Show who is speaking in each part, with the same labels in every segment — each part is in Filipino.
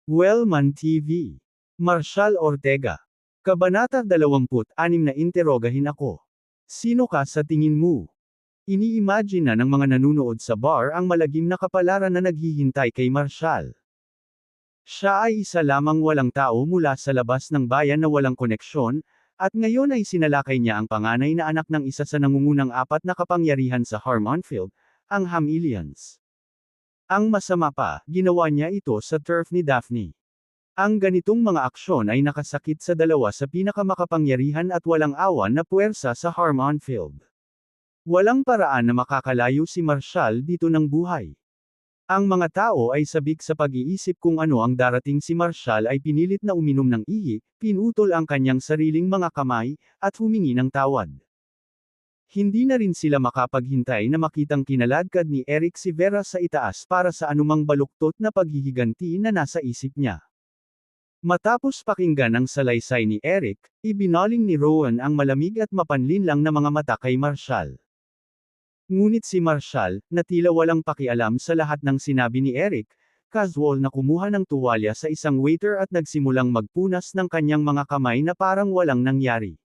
Speaker 1: Wellman TV. Marshall Ortega. Kabanata 26 na interogahin ako. Sino ka sa tingin mo? Ini-imagine na ng mga nanunood sa bar ang malagim na kapalaran na naghihintay kay Marshall. Siya ay isa lamang walang tao mula sa labas ng bayan na walang koneksyon, at ngayon ay sinalakay niya ang panganay na anak ng isa sa nangungunang apat na kapangyarihan sa Harmonfield, ang Hamillions. Ang masama pa, ginawa niya ito sa turf ni Daphne. Ang ganitong mga aksyon ay nakasakit sa dalawa sa pinakamakapangyarihan at walang awan na puwersa sa Harmonfield. Walang paraan na makakalayo si Marshall dito ng buhay. Ang mga tao ay sabik sa pag-iisip kung ano ang darating. Si Marshall ay pinilit na uminom ng ihi, pinutol ang kanyang sariling mga kamay, at humingi ng tawad. Hindi na rin sila makapaghintay na makitang kinaladkad ni Eric si Vera sa itaas para sa anumang baluktot na paghihiganti na nasa isip niya. Matapos pakinggan ang salaysay ni Eric, ibinaling ni Rowan ang malamig at mapanlinlang na mga mata kay Marshall. Ngunit si Marshall, na tila walang pakialam sa lahat ng sinabi ni Eric, casual na kumuha ng tuwalya sa isang waiter at nagsimulang magpunas ng kanyang mga kamay na parang walang nangyari.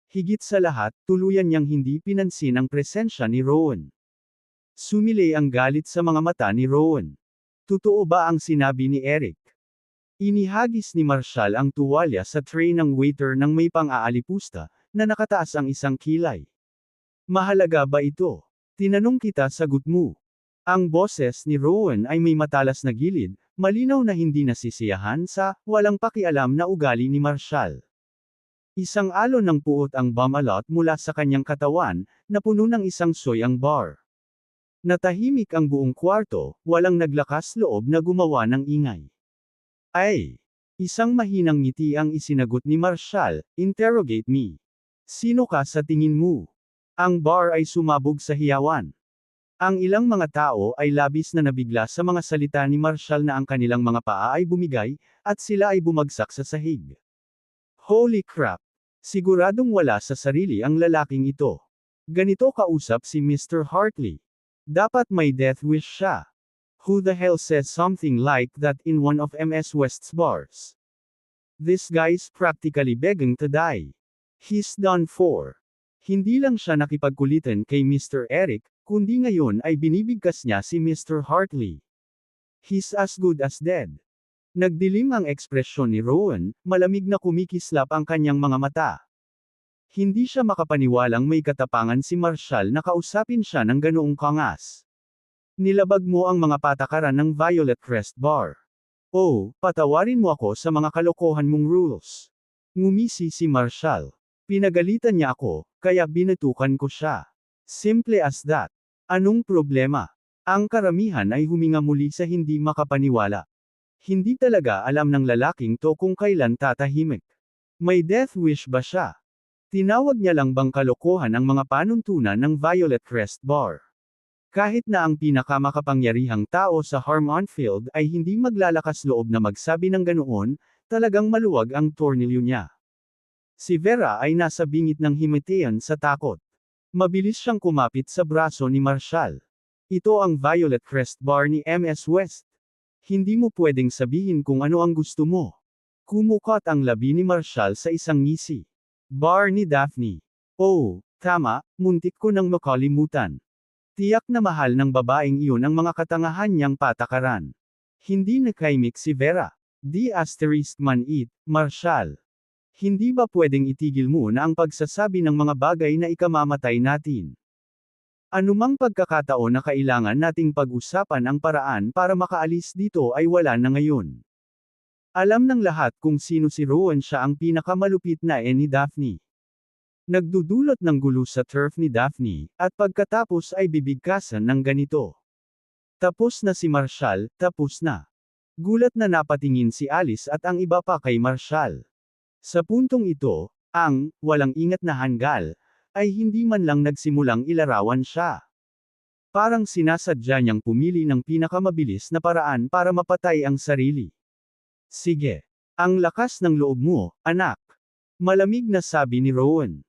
Speaker 1: Higit sa lahat, tuluyan niyang hindi pinansin ang presensya ni Rowan. Sumilay ang galit sa mga mata ni Rowan. Totoo ba ang sinabi ni Eric? Inihagis ni Marshall ang tuwalya sa tray ng waiter nang may pang-aalipusta, na nakataas ang isang kilay. Mahalaga ba ito? Tinanong kita, sagot mo. Ang boses ni Rowan ay may matalas na gilid, malinaw na hindi nasisiyahan sa walang pakialam na ugali ni Marshall. Isang alon ng puot ang bumalot mula sa kanyang katawan, na puno ng isang soy ang bar. Natahimik ang buong kwarto, walang naglakas loob na gumawa ng ingay. Ay! Isang mahinang ngiti ang isinagot ni Marshall, interrogate me. Sino ka sa tingin mo? Ang bar ay sumabog sa hiyawan. Ang ilang mga tao ay labis na nabigla sa mga salita ni Marshall na ang kanilang mga paa ay bumigay, at sila ay bumagsak sa sahig. Holy crap! Siguradong wala sa sarili ang lalaking ito. Ganito kausap si Mr. Hartley. Dapat may death wish siya. Who the hell says something like that in one of MS West's bars? This guy's practically begging to die. He's done for. Hindi lang siya nakipagkulitan kay Mr. Eric, kundi ngayon ay binibigkas niya si Mr. Hartley. He's as good as dead. Nagdilim ang ekspresyon ni Rowan, malamig na kumikislap ang kanyang mga mata. Hindi siya makapaniwalang may katapangan si Marshall na kausapin siya ng ganoong kangas. Nilabag mo ang mga patakaran ng Violet Crest Bar. Oh, patawarin mo ako sa mga kalokohan mong rules. Ngumisi si Marshall. Pinagalitan niya ako, kaya binatukan ko siya. Simple as that. Anong problema? Ang karamihan ay huminga muli sa hindi makapaniwala. Hindi talaga alam ng lalaking to kung kailan tatahimik. May death wish ba siya? Tinawag niya lang bang kalokohan ang mga panuntunan ng Violet Crest Bar? Kahit na ang pinakamakapangyarihang tao sa Harmonfield ay hindi maglalakas loob na magsabi ng ganoon, talagang maluwag ang tornilyo niya. Si Vera ay nasa bingit ng himatayan sa takot. Mabilis siyang kumapit sa braso ni Marshall. Ito ang Violet Crest Bar ni MS West. Hindi mo pwedeng sabihin kung ano ang gusto mo. Kumukot ang labi ni Marshall sa isang ngisi. Bar ni Daphne. Oh, tama, muntik ko nang makalimutan. Tiyak na mahal ng babaeng iyon ang mga katangahan niyang patakaran. Hindi nakaimik si Vera. Man it, Marshall. Hindi ba pwedeng itigil mo na ang pagsasabi ng mga bagay na ikamamatay natin? Anumang pagkakataon na kailangan nating pag-usapan ang paraan para makaalis dito ay wala na ngayon. Alam ng lahat kung sino si Rowan, siya ang pinakamalupit na ni Daphne. Nagdudulot ng gulo sa turf ni Daphne, at pagkatapos ay bibigkasan ng ganito. Tapos na si Marshall, tapos na. Gulat na napatingin si Alice at ang iba pa kay Marshall. Sa puntong ito, ang walang ingat na hanggal ay hindi man lang nagsimulang ilarawan siya. Parang sinasadya niyang pumili ng pinakamabilis na paraan para mapatay ang sarili. Sige. Ang lakas ng loob mo, anak. Malamig na sabi ni Rowan.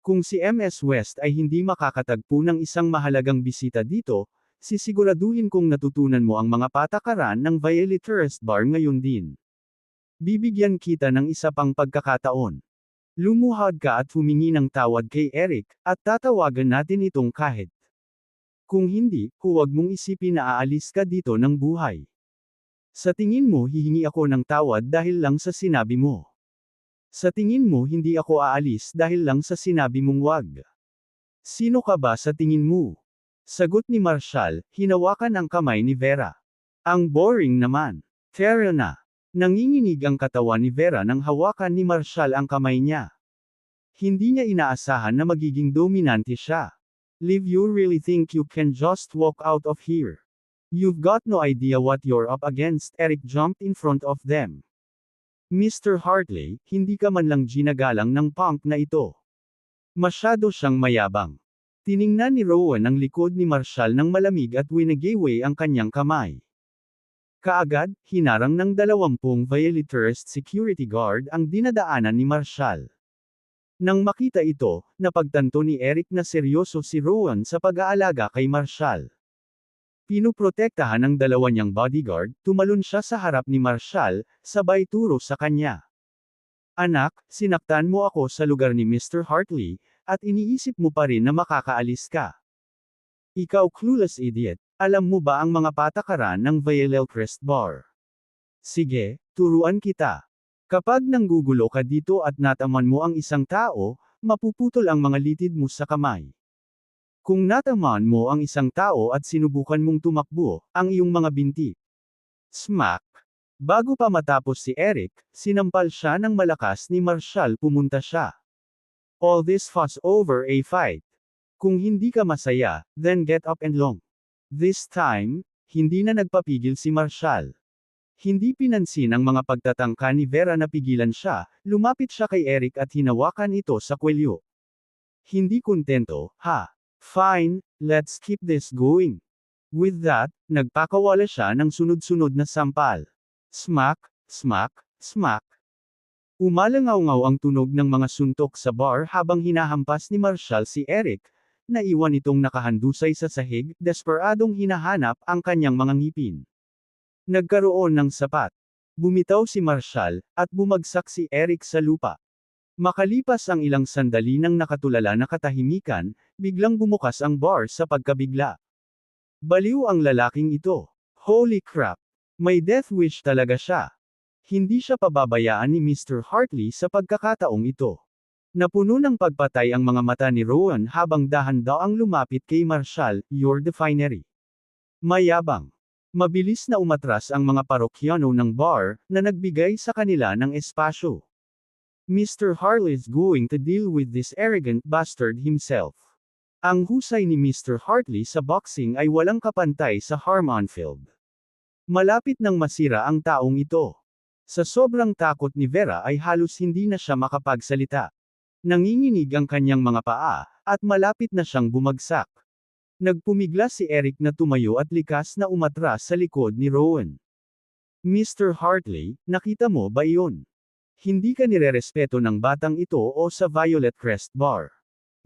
Speaker 1: Kung si MS West ay hindi makakatagpo ng isang mahalagang bisita dito, sisiguraduhin kong natutunan mo ang mga patakaran ng Violet Tourist Bar ngayon din. Bibigyan kita ng isa pang pagkakataon. Lumuhod ka at humingi ng tawad kay Eric, at tatawagan natin itong kahit. Kung hindi, huwag mong isipin na aalis ka dito ng buhay. Sa tingin mo hihingi ako ng tawad dahil lang sa sinabi mo. Sa tingin mo hindi ako aalis dahil lang sa sinabi mong wag. Sino ka ba sa tingin mo? Sagot ni Marshall, hinawakan ang kamay ni Vera. Ang boring naman. Tara na. Nanginginig ang katawan ni Vera nang hawakan ni Marshall ang kamay niya. Hindi niya inaasahan na magiging dominante siya. Liv, you really think you can just walk out of here? You've got no idea what you're up against. Eric jumped in front of them. Mr. Hartley, hindi ka man lang ginagalang ng punk na ito. Masyado siyang mayabang. Tiningnan ni Rowan ang likod ni Marshall ng malamig at winagiway ang kanyang kamay. Kaagad, hinarang ng 20 Violet Tourist security guard ang dinadaanan ni Marshall. Nang makita ito, napagtanto ni Eric na seryoso si Rowan sa pag-aalaga kay Marshall. Pinuprotektahan ng dalawa niyang bodyguard, tumalon siya sa harap ni Marshall, sabay turo sa kanya. Anak, sinaktan mo ako sa lugar ni Mr. Hartley, at iniisip mo pa rin na makakaalis ka. Ikaw clueless idiot. Alam mo ba ang mga patakaran ng Violet Crest Bar? Sige, turuan kita. Kapag nanggugulo ka dito at nataman mo ang isang tao, mapuputol ang mga litid mo sa kamay. Kung nataman mo ang isang tao at sinubukan mong tumakbo, ang iyong mga binti. Smack! Bago pa matapos si Eric, sinampal siya ng malakas ni Marshall. Pumunta siya. All this fuss over a fight. Kung hindi ka masaya, then get up and long. This time, hindi na nagpapigil si Marshall. Hindi pinansin ang mga pagtatangka ni Vera na pigilan siya, lumapit siya kay Eric at hinawakan ito sa kwelyo. Hindi kontento, ha? Fine, let's keep this going. With that, nagpakawala siya ng sunod-sunod na sampal. Smack, smack, smack. Umalangaw-ngaw ang tunog ng mga suntok sa bar habang hinahampas ni Marshall si Eric. Naiwan itong nakahandusay sa sahig, desperadong hinahanap ang kanyang mga ngipin. Nagkaroon ng sapat. Bumitaw si Marshall, at bumagsak si Eric sa lupa. Makalipas ang ilang sandali ng nakatulala na katahimikan, biglang bumukas ang bar sa pagkabigla. Baliw ang lalaking ito. Holy crap! May death wish talaga siya. Hindi siya pababayaan ni Mr. Hartley sa pagkakataong ito. Napuno ng pagpatay ang mga mata ni Rowan habang dahan-daang lumapit kay Marshall, "You're the finery." Mayabang. Mabilis na umatras ang mga parokyano ng bar, na nagbigay sa kanila ng espasyo. Mr. Hartley's going to deal with this arrogant bastard himself. Ang husay ni Mr. Hartley sa boxing ay walang kapantay sa Harmonfield. Malapit nang masira ang taong ito. Sa sobrang takot ni Vera ay halos hindi na siya makapagsalita. Nanginginig ang kanyang mga paa, at malapit na siyang bumagsak. Nagpumigla si Eric na tumayo at likas na umatras sa likod ni Rowan. Mr. Hartley, nakita mo ba iyon? Hindi ka nirerespeto ng batang ito o sa Violet Crest Bar.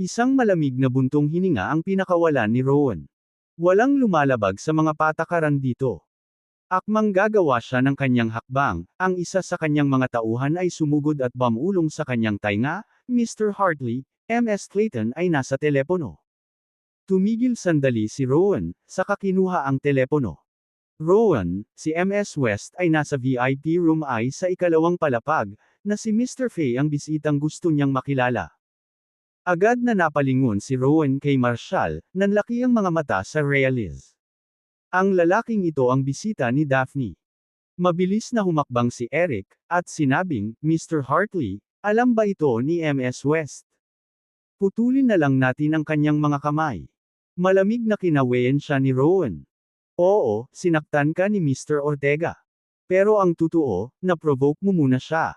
Speaker 1: Isang malamig na buntong hininga ang pinakawalan ni Rowan. Walang lumalabag sa mga patakaran dito. Akmang gagawa siya ng kanyang hakbang, ang isa sa kanyang mga tauhan ay sumugod at bumulong sa kanyang tainga. Mr. Hartley, Ms. Clayton ay nasa telepono. Tumigil sandali si Rowan, saka kinuha ang telepono. Rowan, si Ms. West ay nasa VIP room ay sa ikalawang palapag, na si Mr. Fay ang bisitang gusto niyang makilala. Agad na napalingon si Rowan kay Marshall, nanlaki ang mga mata sa realist. Ang lalaking ito ang bisita ni Daphne. Mabilis na humakbang si Eric, at sinabing, "Mr. Hartley, alam ba ito ni Ms. West? Putulin na lang natin ang kanyang mga kamay." Malamig na kinawayan siya ni Rowan. "Oo, sinaktan ka ni Mr. Ortega. Pero ang totoo, na-provoke mo muna siya."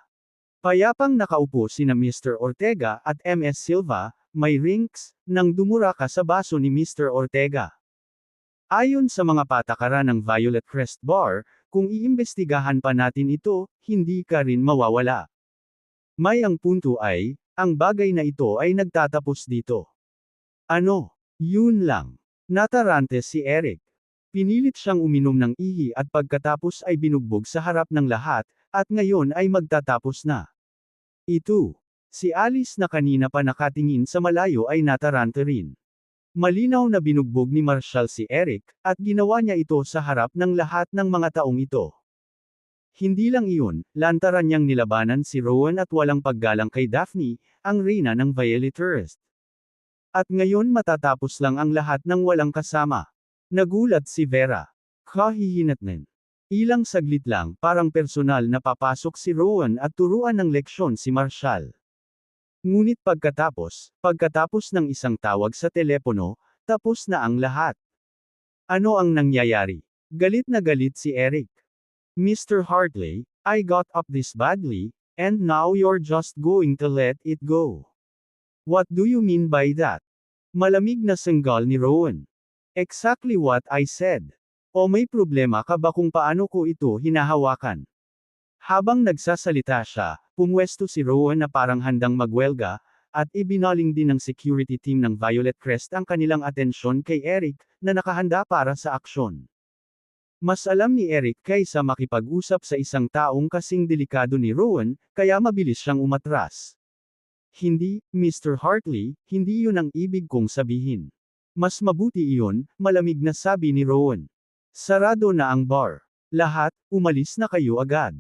Speaker 1: Payapang nakaupo sina Mr. Ortega at Ms. Silva, may rinks, nang dumura ka sa baso ni Mr. Ortega. Ayon sa mga patakaran ng Violet Crest Bar, kung iimbestigahan pa natin ito, hindi ka rin mawawala. May ang punto ay, ang bagay na ito ay nagtatapos dito. Ano? Yun lang. Natarante si Eric. Pinilit siyang uminom ng ihi at pagkatapos ay binugbog sa harap ng lahat, at ngayon ay magtatapos na. Ito. Si Alice na kanina pa nakatingin sa malayo ay nataranta rin. Malinaw na binugbog ni Marshall si Eric, at ginawa niya ito sa harap ng lahat ng mga taong ito. Hindi lang iyon, lantaran niyang nilabanan si Rowan at walang paggalang kay Daphne, ang reyna ng Violeters. At ngayon matatapos lang ang lahat ng walang kasama. Nagulat si Vera. Kahihinatnan. Ilang saglit lang, parang personal na papasok si Rowan at turuan ng leksyon si Marshall. Ngunit pagkatapos ng isang tawag sa telepono, tapos na ang lahat. Ano ang nangyayari? Galit na galit si Eric. Mr. Hartley, I got up this badly, and now you're just going to let it go. What do you mean by that? Malamig na sanggal ni Rowan. Exactly what I said. O may problema ka ba kung paano ko ito hinahawakan? Habang nagsasalita siya, pumwesto si Rowan na parang handang magwelga, at ibinaling din ng security team ng Violet Crest ang kanilang atensyon kay Eric, na nakahanda para sa aksyon. Mas alam ni Eric kaysa makipag-usap sa isang taong kasing delikado ni Rowan, kaya mabilis siyang umatras. Hindi, Mr. Hartley, hindi yun ang ibig kong sabihin. Mas mabuti iyon, malamig na sabi ni Rowan. Sarado na ang bar. Lahat, umalis na kayo agad.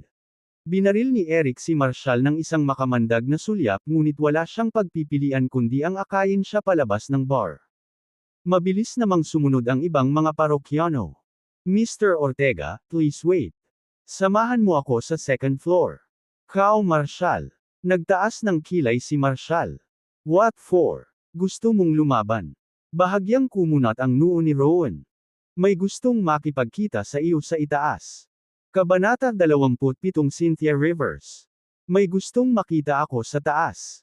Speaker 1: Binaril ni Eric si Marshall ng isang makamandag na sulyap ngunit wala siyang pagpipilian kundi ang akayin siya palabas ng bar. Mabilis namang sumunod ang ibang mga parokyano. Mr. Ortega, please wait. Samahan mo ako sa second floor. Kao Marshall. Nagtaas ng kilay si Marshall. What for? Gusto mong lumaban? Bahagyang kumunat ang noo ni Rowan. May gustong makipagkita sa iyo sa itaas. Kabanata 27 Cynthia Rivers. May gustong makita ako sa taas.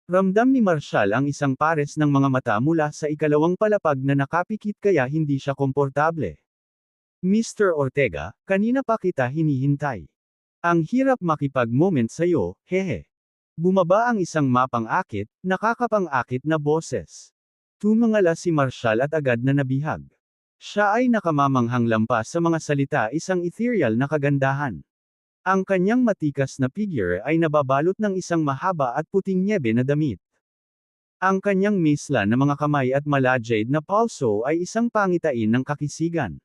Speaker 1: Ramdam ni Marshall ang isang pares ng mga mata mula sa ikalawang palapag na nakapikit kaya hindi siya komportable. Mr. Ortega, kanina pa kita hinihintay. Ang hirap makipag-moment sa'yo, hehe. Bumaba ang isang mapang-akit, nakakapang-akit na boses. Tumangala si Marshall at agad na nabihag. Siya ay nakamamanghang lampas sa mga salita isang ethereal na kagandahan. Ang kanyang matikas na figure ay nababalot ng isang mahaba at puting nyebe na damit. Ang kanyang misla na mga kamay at malajade na palso ay isang pangitain ng kakisigan.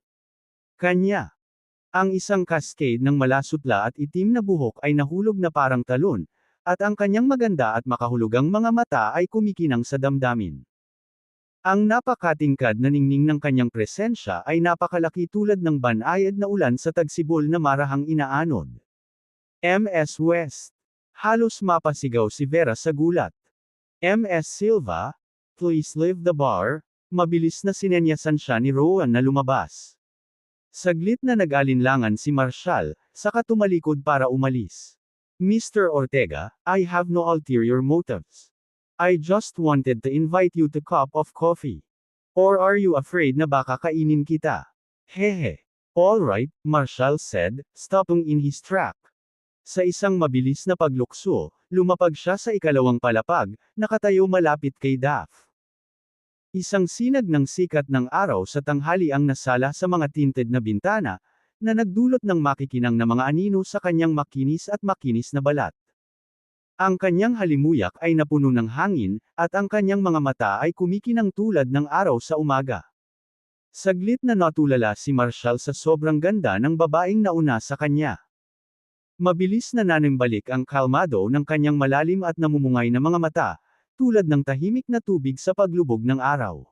Speaker 1: Kanya. Ang isang cascade ng malasutla at itim na buhok ay nahulog na parang talon, at ang kanyang maganda at makahulugang mga mata ay kumikinang sa damdamin. Ang napakatingkad na ningning ng kanyang presensya ay napakalaki tulad ng banayad na ulan sa tagsibol na marahang inaanod. MS West. Halos mapasigaw si Vera sa gulat. MS Silva, please leave the bar. Mabilis na sinenyasan siya ni Rowan na lumabas. Saglit na nag-alinlangan si Marshall, saka tumalikod para umalis. Mr. Ortega, I have no ulterior motives. I just wanted to invite you to cup of coffee. Or are you afraid na baka kainin kita? Hehe. Alright, Marshall said, stopping in his track. Sa isang mabilis na paglukso, lumapag siya sa ikalawang palapag, nakatayo malapit kay Daph. Isang sinag ng sikat ng araw sa tanghali ang nasala sa mga tinted na bintana, na nagdulot ng makikinang na mga anino sa kanyang makinis na balat. Ang kanyang halimuyak ay napuno ng hangin, at ang kanyang mga mata ay kumikinang tulad ng araw sa umaga. Saglit na natulala si Marshall sa sobrang ganda ng babaeng nauna sa kanya. Mabilis na nanimbalik ang kalmado ng kanyang malalim at namumungay na mga mata, tulad ng tahimik na tubig sa paglubog ng araw.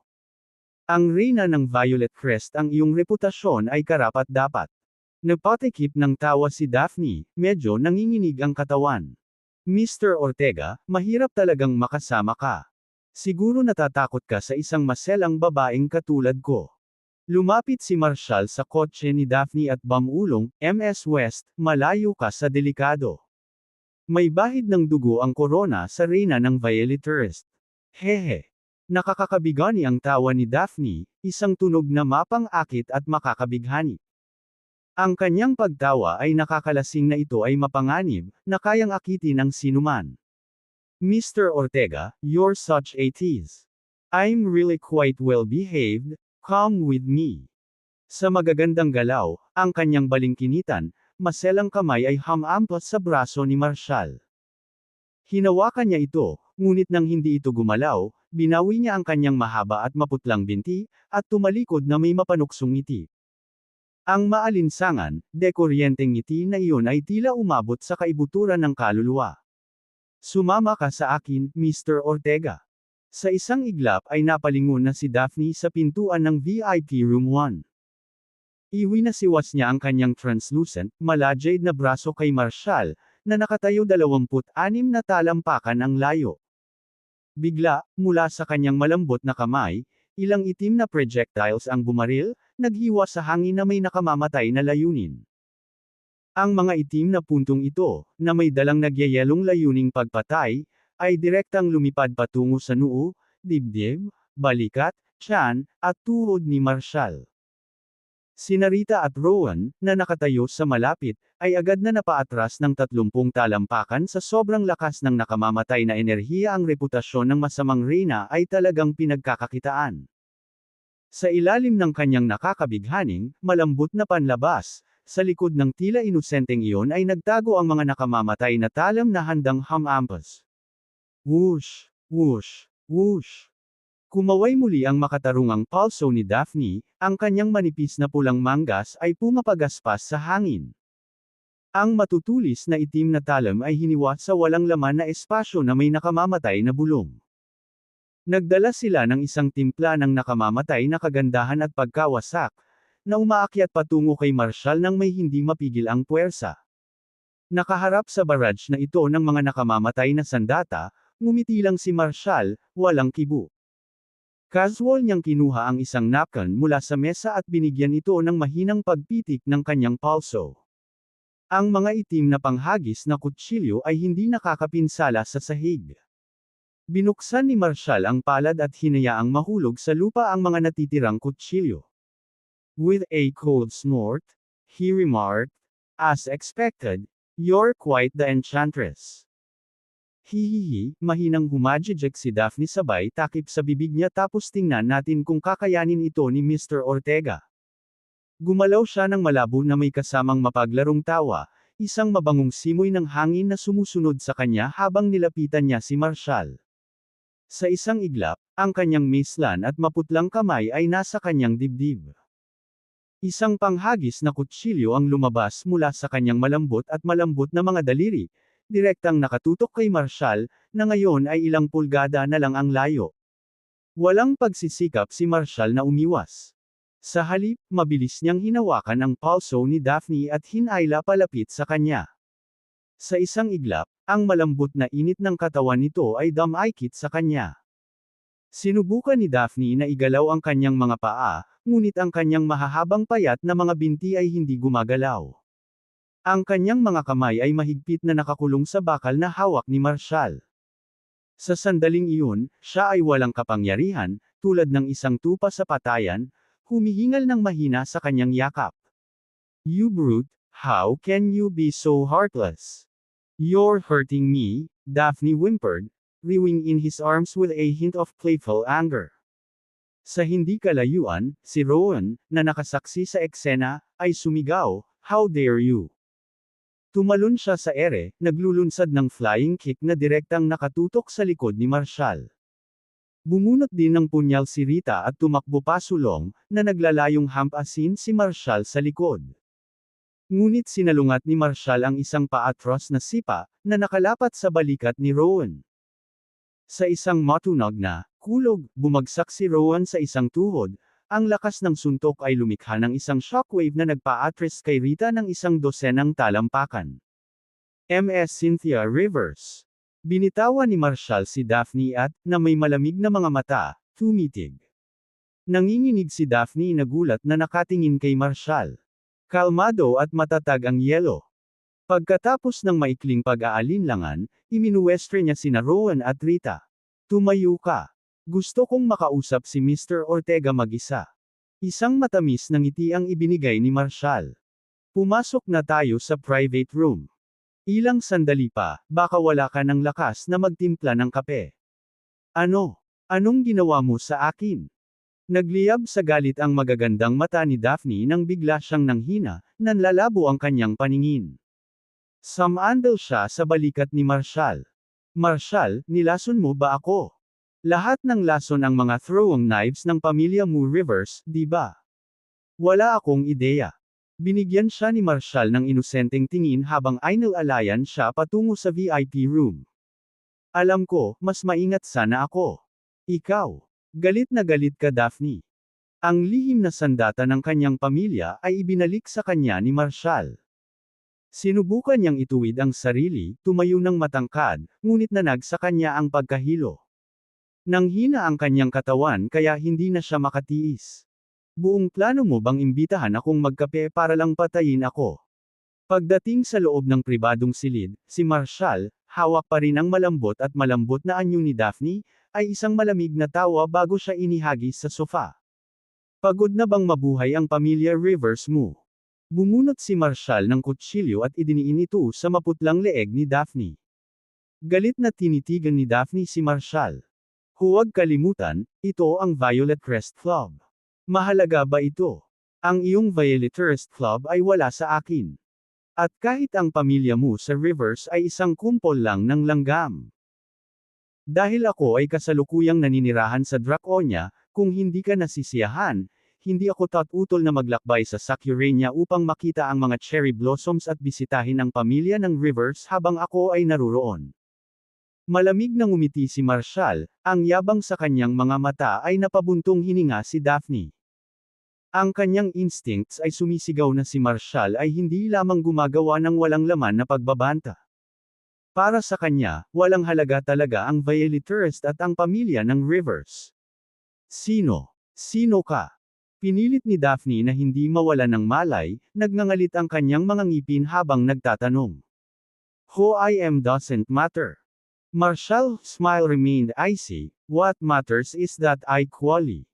Speaker 1: Ang reyna ng Violet Crest ang iyong reputasyon ay karapat-dapat. Napatikip ng tawa si Daphne, medyo nanginginig ang katawan. Mr. Ortega, mahirap talagang makasama ka. Siguro natatakot ka sa isang maselang babaeng katulad ko. Lumapit si Marshall sa kotse ni Daphne at bamulong, MS West, malayo ka sa delikado. May bahid ng dugo ang korona sa reyna ng Violeters. Hehe. Nakakakabigani ang tawa ni Daphne, isang tunog na mapang-akit at makakabighani. Ang kanyang pagtawa ay nakakalasing na ito ay mapanganib, na kayang akitin ang sinuman. Mr. Ortega, you're such a tease. I'm really quite well behaved, come with me. Sa magagandang galaw, ang kanyang balingkinitan, maselang kamay ay humampas sa braso ni Marshall. Hinawakan niya ito, ngunit nang hindi ito gumalaw, binawi niya ang kanyang mahaba at maputlang binti, at tumalikod na may mapanuksong ngiti. Ang maalinsangan, dekuryenteng ngiti na iyon ay tila umabot sa kaibuturan ng kaluluwa. Sumama ka sa akin, Mr. Ortega. Sa isang iglap ay napalingon na si Daphne sa pintuan ng VIP Room 1. Iwinasiwas niya ang kanyang translucent, mala-jade na braso kay Marshall, na nakatayo 26 na talampakan ang layo. Bigla, mula sa kanyang malambot na kamay, ilang itim na projectiles ang bumaril, naghiwa sa hangin na may nakamamatay na layunin. Ang mga itim na puntong ito, na may dalang nagyayelong layuning pagpatay, ay direktang lumipad patungo sa noo, dibdib, balikat, tiyan, at tuhod ni Marshall. Sina Rita at Rowan, na nakatayo sa malapit, ay agad na napaatras ng 30 talampakan sa sobrang lakas ng nakamamatay na enerhiya. Ang reputasyon ng masamang reyna ay talagang pinagkakakitaan. Sa ilalim ng kanyang nakakabighaning, malambot na panlabas, sa likod ng tila inosenteng iyon ay nagtago ang mga nakamamatay na talam na handang hamampas. Whoosh! Whoosh! Whoosh! Kumaway muli ang makatarungang palso ni Daphne, ang kanyang manipis na pulang manggas ay pumapagaspas sa hangin. Ang matutulis na itim na talam ay hiniwa sa walang laman na espasyo na may nakamamatay na bulong. Nagdala sila ng isang timpla ng nakamamatay na kagandahan at pagkawasak, na umaakyat patungo kay Marshall nang may hindi mapigil ang puwersa. Nakaharap sa barrage na ito ng mga nakamamatay na sandata, ngumiti lang si Marshall, walang kibo. Casual niyang kinuha ang isang napkin mula sa mesa at binigyan ito ng mahinang pagpitik ng kanyang palso. Ang mga itim na panghagis na kutsilyo ay hindi nakakapinsala sa sahig. Binuksan ni Marshall ang palad at hinayaang mahulog sa lupa ang mga natitirang kutsilyo. With a cold snort, he remarked, "As expected, you're quite the enchantress." Hihihi, mahinang humajijek si Daphne sabay takip sa bibig niya tapos tingnan natin kung kakayanin ito ni Mr. Ortega. Gumalaw siya ng malabo na may kasamang mapaglarong tawa, isang mabangong simoy ng hangin na sumusunod sa kanya habang nilapitan niya si Marshall. Sa isang iglap, ang kanyang mislan at maputlang kamay ay nasa kanyang dibdib. Isang panghagis na kutsilyo ang lumabas mula sa kanyang malambot na mga daliri, direktang nakatutok kay Marshall, na ngayon ay ilang pulgada na lang ang layo. Walang pagsisikap si Marshall na umiwas. Sa halip, mabilis niyang hinawakan ang palso ni Daphne at hinayla palapit sa kanya. Sa isang iglap, ang malambot na init ng katawan nito ay dumaikit sa kanya. Sinubukan ni Daphne na igalaw ang kanyang mga paa, ngunit ang kanyang mahahabang payat na mga binti ay hindi gumagalaw. Ang kanyang mga kamay ay mahigpit na nakakulong sa bakal na hawak ni Marshall. Sa sandaling iyon, siya ay walang kapangyarihan, tulad ng isang tupa sa patayan, humihingal ng mahina sa kanyang yakap. "You brute, how can you be so heartless? You're hurting me," Daphne whimpered, writhing in his arms with a hint of playful anger. Sa hindi kalayuan, si Rowan, na nakasaksi sa eksena, ay sumigaw, "How dare you!" Tumalon siya sa ere, naglulunsad ng flying kick na direktang nakatutok sa likod ni Marshall. Bumunot din ng punyal si Rita at tumakbo pasulong, na naglalayong hampasin si Marshall sa likod. Ngunit sinalungat ni Marshall ang isang paatros na sipa, na nakalapat sa balikat ni Rowan. Sa isang matunog na kulog, bumagsak si Rowan sa isang tuhod. Ang lakas ng suntok ay lumikha ng isang shockwave na nagpa-atras kay Rita ng 12 talampakan. Ms. Cynthia Rivers. Binitawan ni Marshall si Daphne at, na may malamig na mga mata, tumitig. Nanginginig si Daphne nagulat na nakatingin kay Marshall. Kalmado at matatag ang yelo. Pagkatapos ng maikling pag-aalinlangan, iminuwestre niya sina Rowan at Rita. "Tumayo ka. Gusto kong makausap si Mr. Ortega mag-isa." Isang matamis na ngiti ang ibinigay ni Marshall. "Pumasok na tayo sa private room. Ilang sandali pa, baka wala ka ng lakas na magtimpla ng kape." "Ano? Anong ginawa mo sa akin?" Nagliyab sa galit ang magagandang mata ni Daphne nang bigla siyang nanghina, nanlalabo ang kanyang paningin. Sumandal siya sa balikat ni Marshall. Marshall, nilason mo ba ako? Lahat ng lason ang mga throwing knives ng pamilya mo Rivers, di ba? Wala akong ideya. Binigyan siya ni Marshall ng inosenteng tingin habang inilalayan siya patungo sa VIP room. Alam ko, mas maingat sana ako. Ikaw. Galit na galit ka Daphne. Ang lihim na sandata ng kanyang pamilya ay ibinalik sa kanya ni Marshall. Sinubukan niyang ituwid ang sarili, tumayo ng matangkad, ngunit nanag sa kanya ang pagkahilo. Nanghina ang kanyang katawan kaya hindi na siya makatiis. Buong plano mo bang imbitahan akong magkape para lang patayin ako? Pagdating sa loob ng pribadong silid, si Marshall, hawak pa rin ang malambot na anyo ni Daphne, ay isang malamig na tawa bago siya inihagis sa sofa. Pagod na bang mabuhay ang pamilya Rivers mo? Bumunot si Marshall ng kutsilyo at idiniin ito sa maputlang leeg ni Daphne. Galit na tinitigan ni Daphne si Marshall. Huwag kalimutan, ito ang Violet Crest Club. Mahalaga ba ito? Ang iyong Violet Crest Club ay wala sa akin. At kahit ang pamilya mo sa Rivers ay isang kumpol lang ng langgam. Dahil ako ay kasalukuyang naninirahan sa Draconia, kung hindi ka nasisiyahan, hindi ako tatutol na maglakbay sa Sacurania upang makita ang mga cherry blossoms at bisitahin ang pamilya ng Rivers habang ako ay naruroon. Malamig na ngumiti si Marshall, ang yabang sa kanyang mga mata ay napabuntong hininga si Daphne. Ang kanyang instincts ay sumisigaw na si Marshall ay hindi lamang gumagawa ng walang laman na pagbabanta. Para sa kanya, walang halaga talaga ang Violet Crest at ang pamilya ng Rivers. Sino? Sino ka? Pinilit ni Daphne na hindi mawala ng malay, nagngangalit ang kanyang mga ngipin habang nagtatanong. Who I am doesn't matter. Marshall's smile remained icy, what matters is that I quali.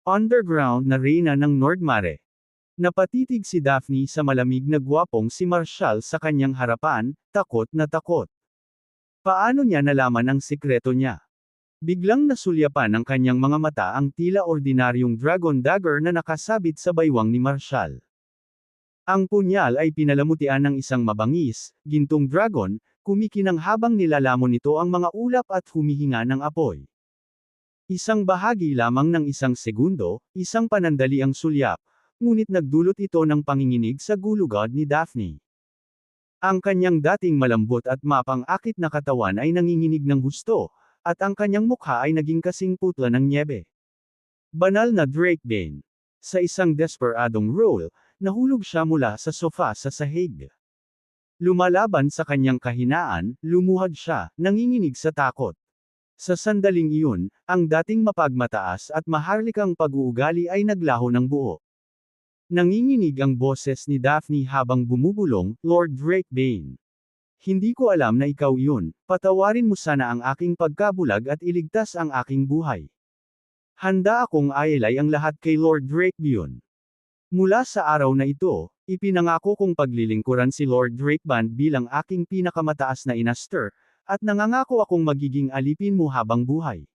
Speaker 1: Underground na reyna ng Nordmare. Napatitig si Daphne sa malamig na gwapong si Marshall sa kanyang harapan, takot na takot. Paano niya nalaman ang sikreto niya? Biglang nasulyapan ng kanyang mga mata ang tila ordinaryong dragon dagger na nakasabit sa baywang ni Marshall. Ang punyal ay pinalamutian ng isang mabangis, gintong dragon, kumikinang habang nilalamon nito ang mga ulap at humihinga ng apoy. Isang bahagi lamang ng isang segundo, isang panandali ang sulyap, ngunit nagdulot ito ng panginginig sa gulugod ni Daphne. Ang kanyang dating malambot at mapang-akit na katawan ay nanginginig ng husto, at ang kanyang mukha ay naging kasing putla ng nyebe. Banal na Drakebane. Sa isang desperadong roll, nahulog siya mula sa sofa sa sahig. Lumalaban sa kanyang kahinaan, lumuhad siya, nanginginig sa takot. Sa sandaling iyon, ang dating mapagmataas at maharlikang pag-uugali ay naglaho ng buo. Nanginginig ang boses ni Daphne habang bumubulong, Lord Drakebane. Hindi ko alam na ikaw iyon, patawarin mo sana ang aking pagkabulag at iligtas ang aking buhay. Handa akong ailay ang lahat kay Lord Drakebane. Mula sa araw na ito, ipinangako kong paglilingkuran si Lord Drakebane bilang aking pinakamataas na inaster, at nangangako akong magiging alipin mo habang buhay.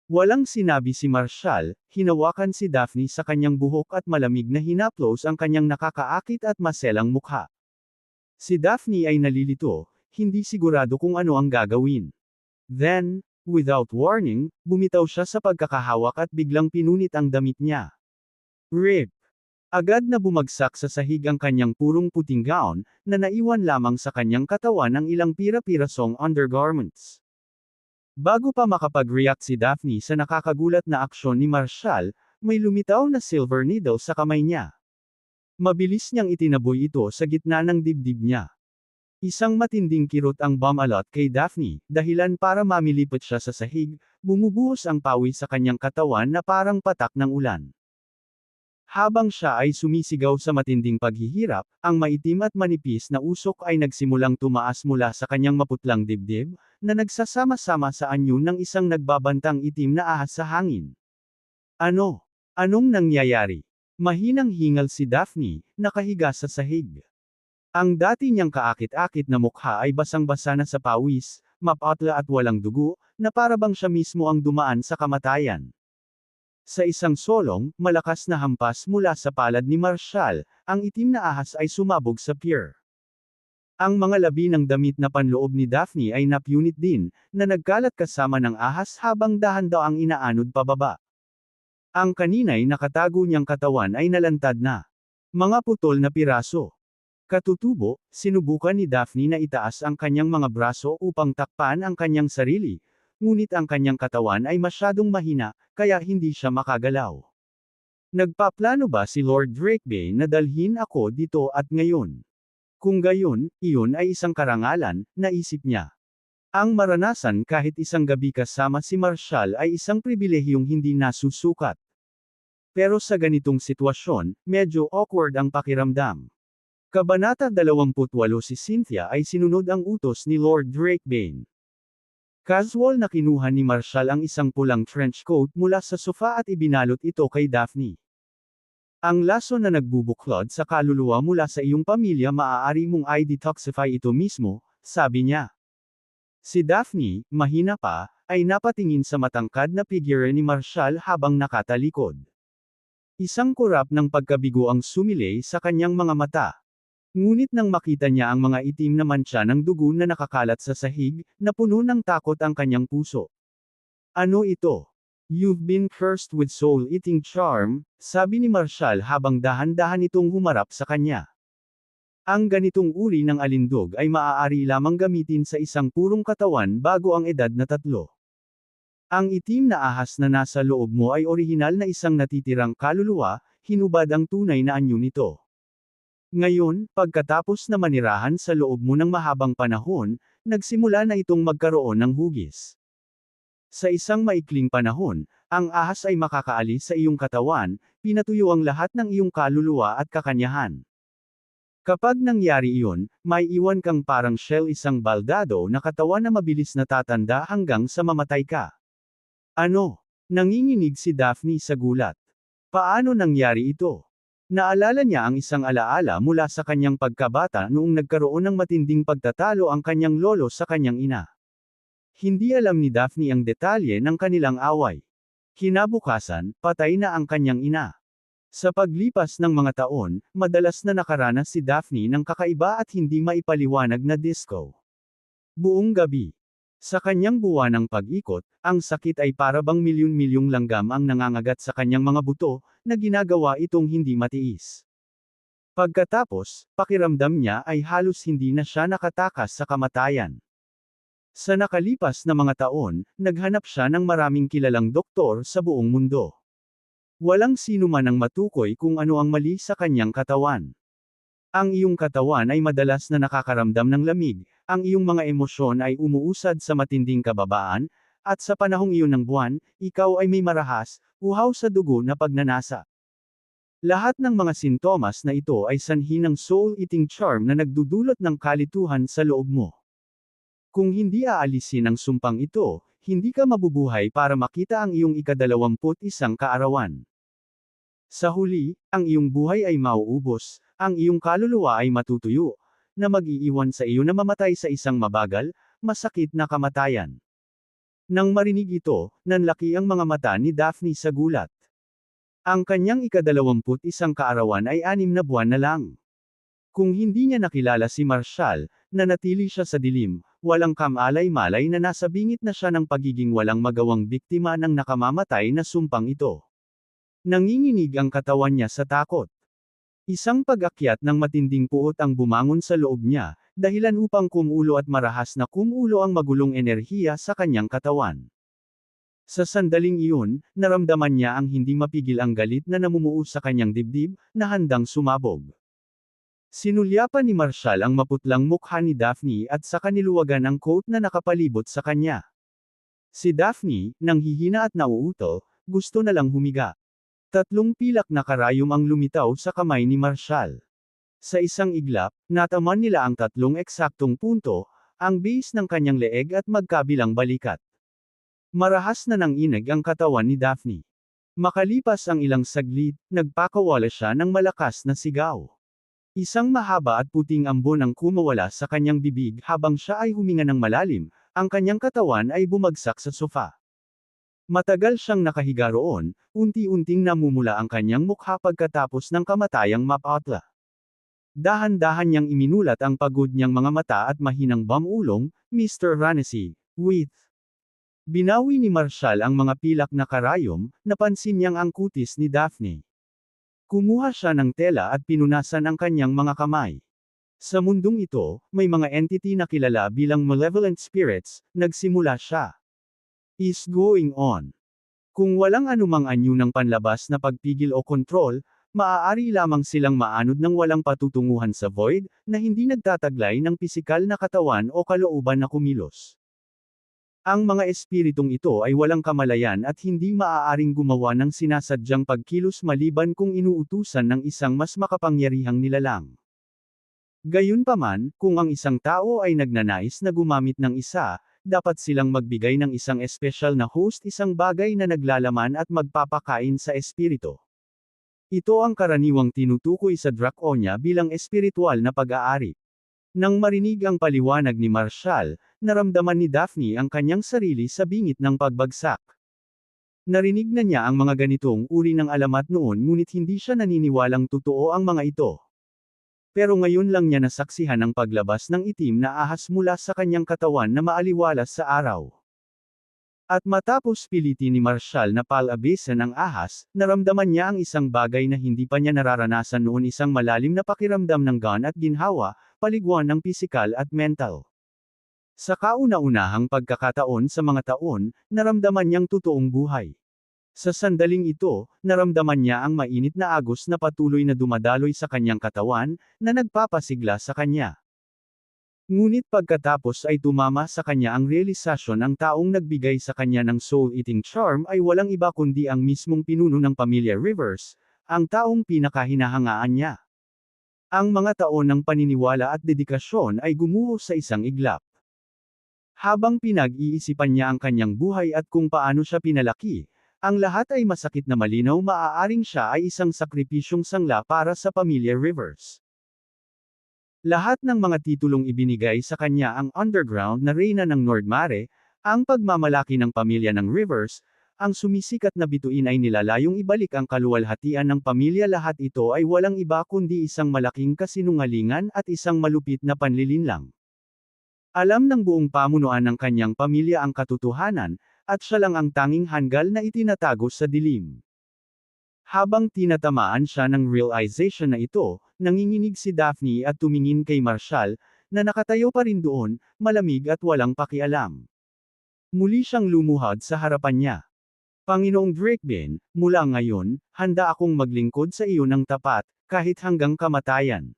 Speaker 1: Walang sinabi si Marshall, hinawakan si Daphne sa kanyang buhok at malamig na hinaplos ang kanyang nakakaakit at maselang mukha. Si Daphne ay nalilito, hindi sigurado kung ano ang gagawin. Then, without warning, bumitaw siya sa pagkakahawak at biglang pinunit ang damit niya. Rip! Agad na bumagsak sa sahig ang kanyang purong puting gown, na naiwan lamang sa kanyang katawan ang ilang pira-pirasong undergarments. Bago pa makapag-react si Daphne sa nakakagulat na aksyon ni Marshall, may lumitaw na silver needle sa kamay niya. Mabilis niyang itinaboy ito sa gitna ng dibdib niya. Isang matinding kirot ang bumalot kay Daphne, dahilan para mamilipot siya sa sahig, bumubuhos ang pawis sa kanyang katawan na parang patak ng ulan. Habang siya ay sumisigaw sa matinding paghihirap, ang maitim at manipis na usok ay nagsimulang tumaas mula sa kanyang maputlang dibdib, na nagsasama-sama sa anyo ng isang nagbabantang itim na ahas sa hangin. Ano? Anong nangyayari? Mahinang hingal si Daphne, nakahiga sa sahig. Ang dati niyang kaakit-akit na mukha ay basang-basa na sa pawis, mapatla at walang dugo, na parabang siya mismo ang dumaan sa kamatayan. Sa isang solong, malakas na hampas mula sa palad ni Marshall, ang itim na ahas ay sumabog sa pier. Ang mga labi ng damit na panloob ni Daphne ay napunit din, na nagkalat kasama ng ahas habang dahan-daang inaanod pababa. Ang kanina'y nakatago niyang katawan ay nalantad na. Mga putol na piraso. Katutubo, sinubukan ni Daphne na itaas ang kanyang mga braso upang takpan ang kanyang sarili, ngunit ang kanyang katawan ay masyadong mahina, kaya hindi siya makagalaw. Nagpaplano ba si Lord Drakebane na dalhin ako dito at ngayon? Kung gayon, iyon ay isang karangalan, naisip niya. Ang maranasan kahit isang gabi kasama si Marshall ay isang pribilehiyong hindi nasusukat. Pero sa ganitong sitwasyon, medyo awkward ang pakiramdam. Kabanata 28 Si Cynthia ay sinunod ang utos ni Lord Drakebane. Casual na kinuha ni Marshall ang isang pulang trench coat mula sa sofa at ibinalot ito kay Daphne. Ang laso na nagbubuklod sa kaluluwa mula sa iyong pamilya maaari mong i-detoxify ito mismo, sabi niya. Si Daphne, mahina pa, ay napatingin sa matangkad na figure ni Marshall habang nakatalikod. Isang kurap ng pagkabigo ang sumilay sa kanyang mga mata. Ngunit nang makita niya ang mga itim na mantsa ng dugo na nakakalat sa sahig, napuno ng takot ang kanyang puso. Ano ito? You've been cursed with soul-eating charm, sabi ni Marshall habang dahan-dahan itong humarap sa kanya. Ang ganitong uri ng alindog ay maaari lamang gamitin sa isang purong katawan bago ang edad na 3. Ang itim na ahas na nasa loob mo ay orihinal na isang natitirang kaluluwa, hinubad ang tunay na anyo nito. Ngayon, pagkatapos na manirahan sa loob mo ng mahabang panahon, nagsimula na itong magkaroon ng hugis. Sa isang maikling panahon, ang ahas ay makakaalis sa iyong katawan, pinatuyo ang lahat ng iyong kaluluwa at kakanyahan. Kapag nangyari iyon, may iwan kang parang shell isang baldado na katawan na mabilis natatanda hanggang sa mamatay ka. Ano? Nanginginig si Daphne sa gulat. Paano nangyari ito? Naalala niya ang isang alaala mula sa kanyang pagkabata noong nagkaroon ng matinding pagtatalo ang kanyang lolo sa kanyang ina. Hindi alam ni Daphne ang detalye ng kanilang away. Kinabukasan, patay na ang kanyang ina. Sa paglipas ng mga taon, madalas na nakaranas si Daphne ng kakaiba at hindi maipaliwanag na disco. Buong gabi. Sa kanyang buwanang pag-ikot, ang sakit ay para bang milyon-milyong langgam ang nangangagat sa kanyang mga buto, na ginagawa itong hindi matiis. Pagkatapos, pakiramdam niya ay halos hindi na siya nakatakas sa kamatayan. Sa nakalipas na mga taon, naghanap siya ng maraming kilalang doktor sa buong mundo. Walang sino man ang matukoy kung ano ang mali sa kanyang katawan. Ang iyong katawan ay madalas na nakakaramdam ng lamig, ang iyong mga emosyon ay umuusad sa matinding kababaan, at sa panahong iyon ng buwan, ikaw ay may marahas, uhaw sa dugo na pagnanasa. Lahat ng mga sintomas na ito ay sanhi ng soul-eating charm na nagdudulot ng kalituhan sa loob mo. Kung hindi aalisin ang sumpang ito, hindi ka mabubuhay para makita ang iyong ika-21 kaarawan. Sa huli, ang iyong buhay ay mauubos, ang iyong kaluluwa ay matutuyo, na mag-iiwan sa iyo na mamatay sa isang mabagal, masakit na kamatayan. Nang marinig ito, nanlaki ang mga mata ni Daphne sa gulat. Ang kanyang ika-21 kaarawan ay 6 na buwan na lang. Kung hindi niya nakilala si Marshall, nanatili siya sa dilim, walang kamalay-malay na nasa bingit na siya ng pagiging walang magawang biktima ng nakamamatay na sumpang ito. Nanginginig ang katawan niya sa takot. Isang pag-akyat ng matinding puot ang bumangon sa loob niya, dahilan upang kumulo at marahas na kumulo ang magulong enerhiya sa kanyang katawan. Sa sandaling iyon, naramdaman niya ang hindi mapigil ang galit na namumuo sa kanyang dibdib, na handang sumabog. Sinulyapan ni Marshall ang maputlang mukha ni Daphne at saka niluwagan ang coat na nakapalibot sa kanya. Si Daphne, nang hihina at nauuto, gusto na lang humiga. 3 pilak na karayom ang lumitaw sa kamay ni Marshall. Sa isang iglap, nataman nila ang 3 eksaktong punto, ang base ng kanyang leeg at magkabilang balikat. Marahas na nanginig ang katawan ni Daphne. Makalipas ang ilang saglit, nagpakawala siya ng malakas na sigaw. Isang mahaba at puting ambon ang kumawala sa kanyang bibig habang siya ay huminga ng malalim, ang kanyang katawan ay bumagsak sa sofa. Matagal siyang nakahiga roon, unti-unting namumula ang kanyang mukha pagkatapos ng kamatayang mapatla. Dahan-dahan niyang iminulat ang pagod niyang mga mata at mahinang bamulong, Mr. Ranesi, with. Binawi ni Marshall ang mga pilak na karayom, napansin niyang ang kutis ni Daphne. Kumuha siya ng tela at pinunasan ang kanyang mga kamay. Sa mundong ito, may mga entity na kilala bilang malevolent spirits, nagsimula siya. Is going on. Kung walang anumang anyo ng panlabas na pagpigil o kontrol, maaari lamang silang maanod ng walang patutunguhan sa void, na hindi nagtataglay ng pisikal na katawan o kalooban na kumilos. Ang mga espiritong ito ay walang kamalayan at hindi maaaring gumawa ng sinasadyang pagkilos maliban kung inuutusan ng isang mas makapangyarihang nilalang. Gayunpaman, kung ang isang tao ay nagnanais na gumamit ng isa, dapat silang magbigay ng isang espesyal na host, isang bagay na naglalaman at magpapakain sa espirito. Ito ang karaniwang tinutukoy sa Draconia bilang espiritual na pag-aari. Nang marinig ang paliwanag ni Marshall, naramdaman ni Daphne ang kanyang sarili sa bingit ng pagbagsak. Narinig na niya ang mga ganitong uri ng alamat noon ngunit hindi siya naniniwalang totoo ang mga ito. Pero ngayon lang niya nasaksihan ang paglabas ng itim na ahas mula sa kanyang katawan na maaliwalas sa araw. At matapos pilitin ni Marshall na palabasin ang ahas, naramdaman niya ang isang bagay na hindi pa niya nararanasan noon, isang malalim na pakiramdam ng gaan at ginhawa, paliguan ng pisikal at mental. Sa kauna-unahang pagkakataon sa mga taon, naramdaman niyang totoong buhay. Sa sandaling ito, naramdaman niya ang mainit na agos na patuloy na dumadaloy sa kanyang katawan, na nagpapasigla sa kanya. Ngunit pagkatapos ay tumama sa kanya ang realisasyon, ang taong nagbigay sa kanya ng soul-eating charm ay walang iba kundi ang mismong pinuno ng pamilya Rivers, ang taong pinakahinahangaan niya. Ang mga taon ng paniniwala at dedikasyon ay gumuho sa isang iglap. Habang pinag-iisipan niya ang kanyang buhay at kung paano siya pinalaki, ang lahat ay masakit na malinaw, maaaring siya ay isang sakripisyong sangla para sa pamilya Rivers. Lahat ng mga titulong ibinigay sa kanya ang underground na reyna ng Nordmare, ang pagmamalaki ng pamilya ng Rivers, ang sumisikat na bituin ay nilalayong ibalik ang kaluwalhatian ng pamilya. Lahat ito ay walang iba kundi isang malaking kasinungalingan at isang malupit na panlilinlang. Alam ng buong pamunuan ng kanyang pamilya ang katotohanan, at siya lang ang tanging hanggal na itinatago sa dilim. Habang tinatamaan siya ng realization na ito, nanginginig si Daphne at tumingin kay Marshall, na nakatayo pa rin doon, malamig at walang pakialam. Muli siyang lumuhod sa harapan niya. Panginoong Drakebane, mula ngayon, handa akong maglingkod sa iyo ng tapat, kahit hanggang kamatayan.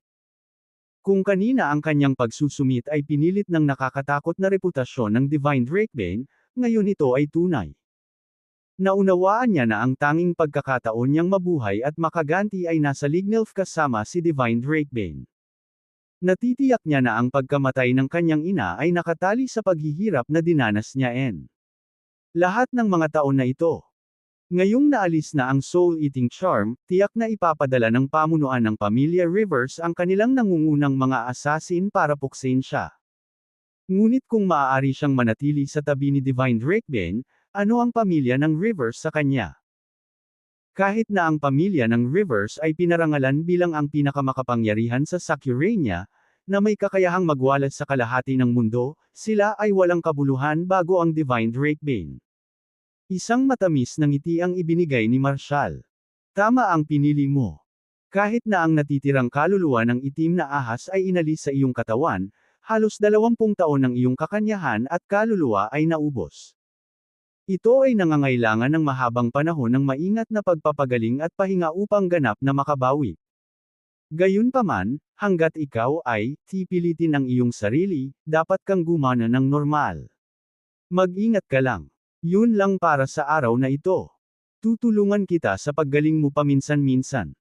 Speaker 1: Kung kanina ang kanyang pagsusumit ay pinilit ng nakakatakot na reputasyon ng Divine Drakebane, ngayon ito ay tunay. Naunawaan niya na ang tanging pagkakataon niyang mabuhay at makaganti ay nasa Lignelf kasama si Divine Drakebane. Natitiyak niya na ang pagkamatay ng kanyang ina ay nakatali sa paghihirap na dinanas niya. Lahat ng mga taon na ito. Ngayong naalis na ang soul-eating charm, tiyak na ipapadala ng pamunuan ng pamilya Rivers ang kanilang nangungunang mga assassin para puksain siya. Ngunit kung maaari siyang manatili sa tabi ni Divine Drakebane, ano ang pamilya ng Rivers sa kanya? Kahit na ang pamilya ng Rivers ay pinarangalan bilang ang pinakamakapangyarihan sa Sakurania, na may kakayahang magwalas sa kalahati ng mundo, sila ay walang kabuluhan bago ang Divine Drakebane. Isang matamis na ngiti ang ibinigay ni Marshall. Tama ang pinili mo. Kahit na ang natitirang kaluluwa ng itim na ahas ay inalis sa iyong katawan, halos 20 taon ng iyong kakanyahan at kaluluwa ay naubos. Ito ay nangangailangan ng mahabang panahon ng maingat na pagpapagaling at pahinga upang ganap na makabawi. Gayunpaman, hanggat ikaw ay pipilitin ang iyong sarili, dapat kang gumana ng normal. Mag-ingat ka lang. Yun lang para sa araw na ito. Tutulungan kita sa paggaling mo paminsan-minsan.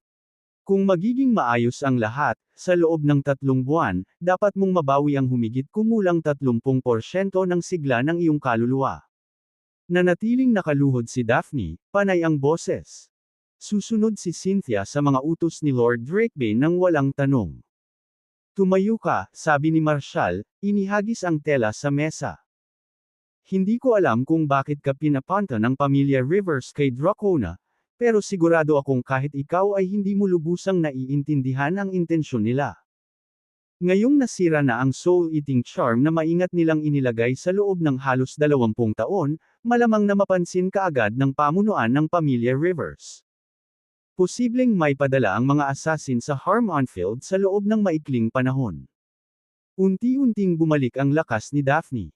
Speaker 1: Kung magiging maayos ang lahat, sa loob ng 3 buwan, dapat mong mabawi ang humigit kumulang 30% ng sigla ng iyong kaluluwa. Nanatiling nakaluhod si Daphne, panay ang boses. Susunod si Cynthia sa mga utos ni Lord Drakebane nang walang tanong. Tumayo ka, sabi ni Marshall, inihagis ang tela sa mesa. Hindi ko alam kung bakit ka pinapunta ng pamilya Rivers kay Dracona, pero sigurado akong kahit ikaw ay hindi mo lubusang naiintindihan ang intensyon nila. Ngayong nasira na ang soul-eating charm na maingat nilang inilagay sa loob ng halos 20 taon, malamang na mapansin kaagad ng pamunuan ng pamilya Rivers. Posibleng may padala ang mga assassin sa Harmonfield sa loob ng maikling panahon. Unti-unting bumalik ang lakas ni Daphne.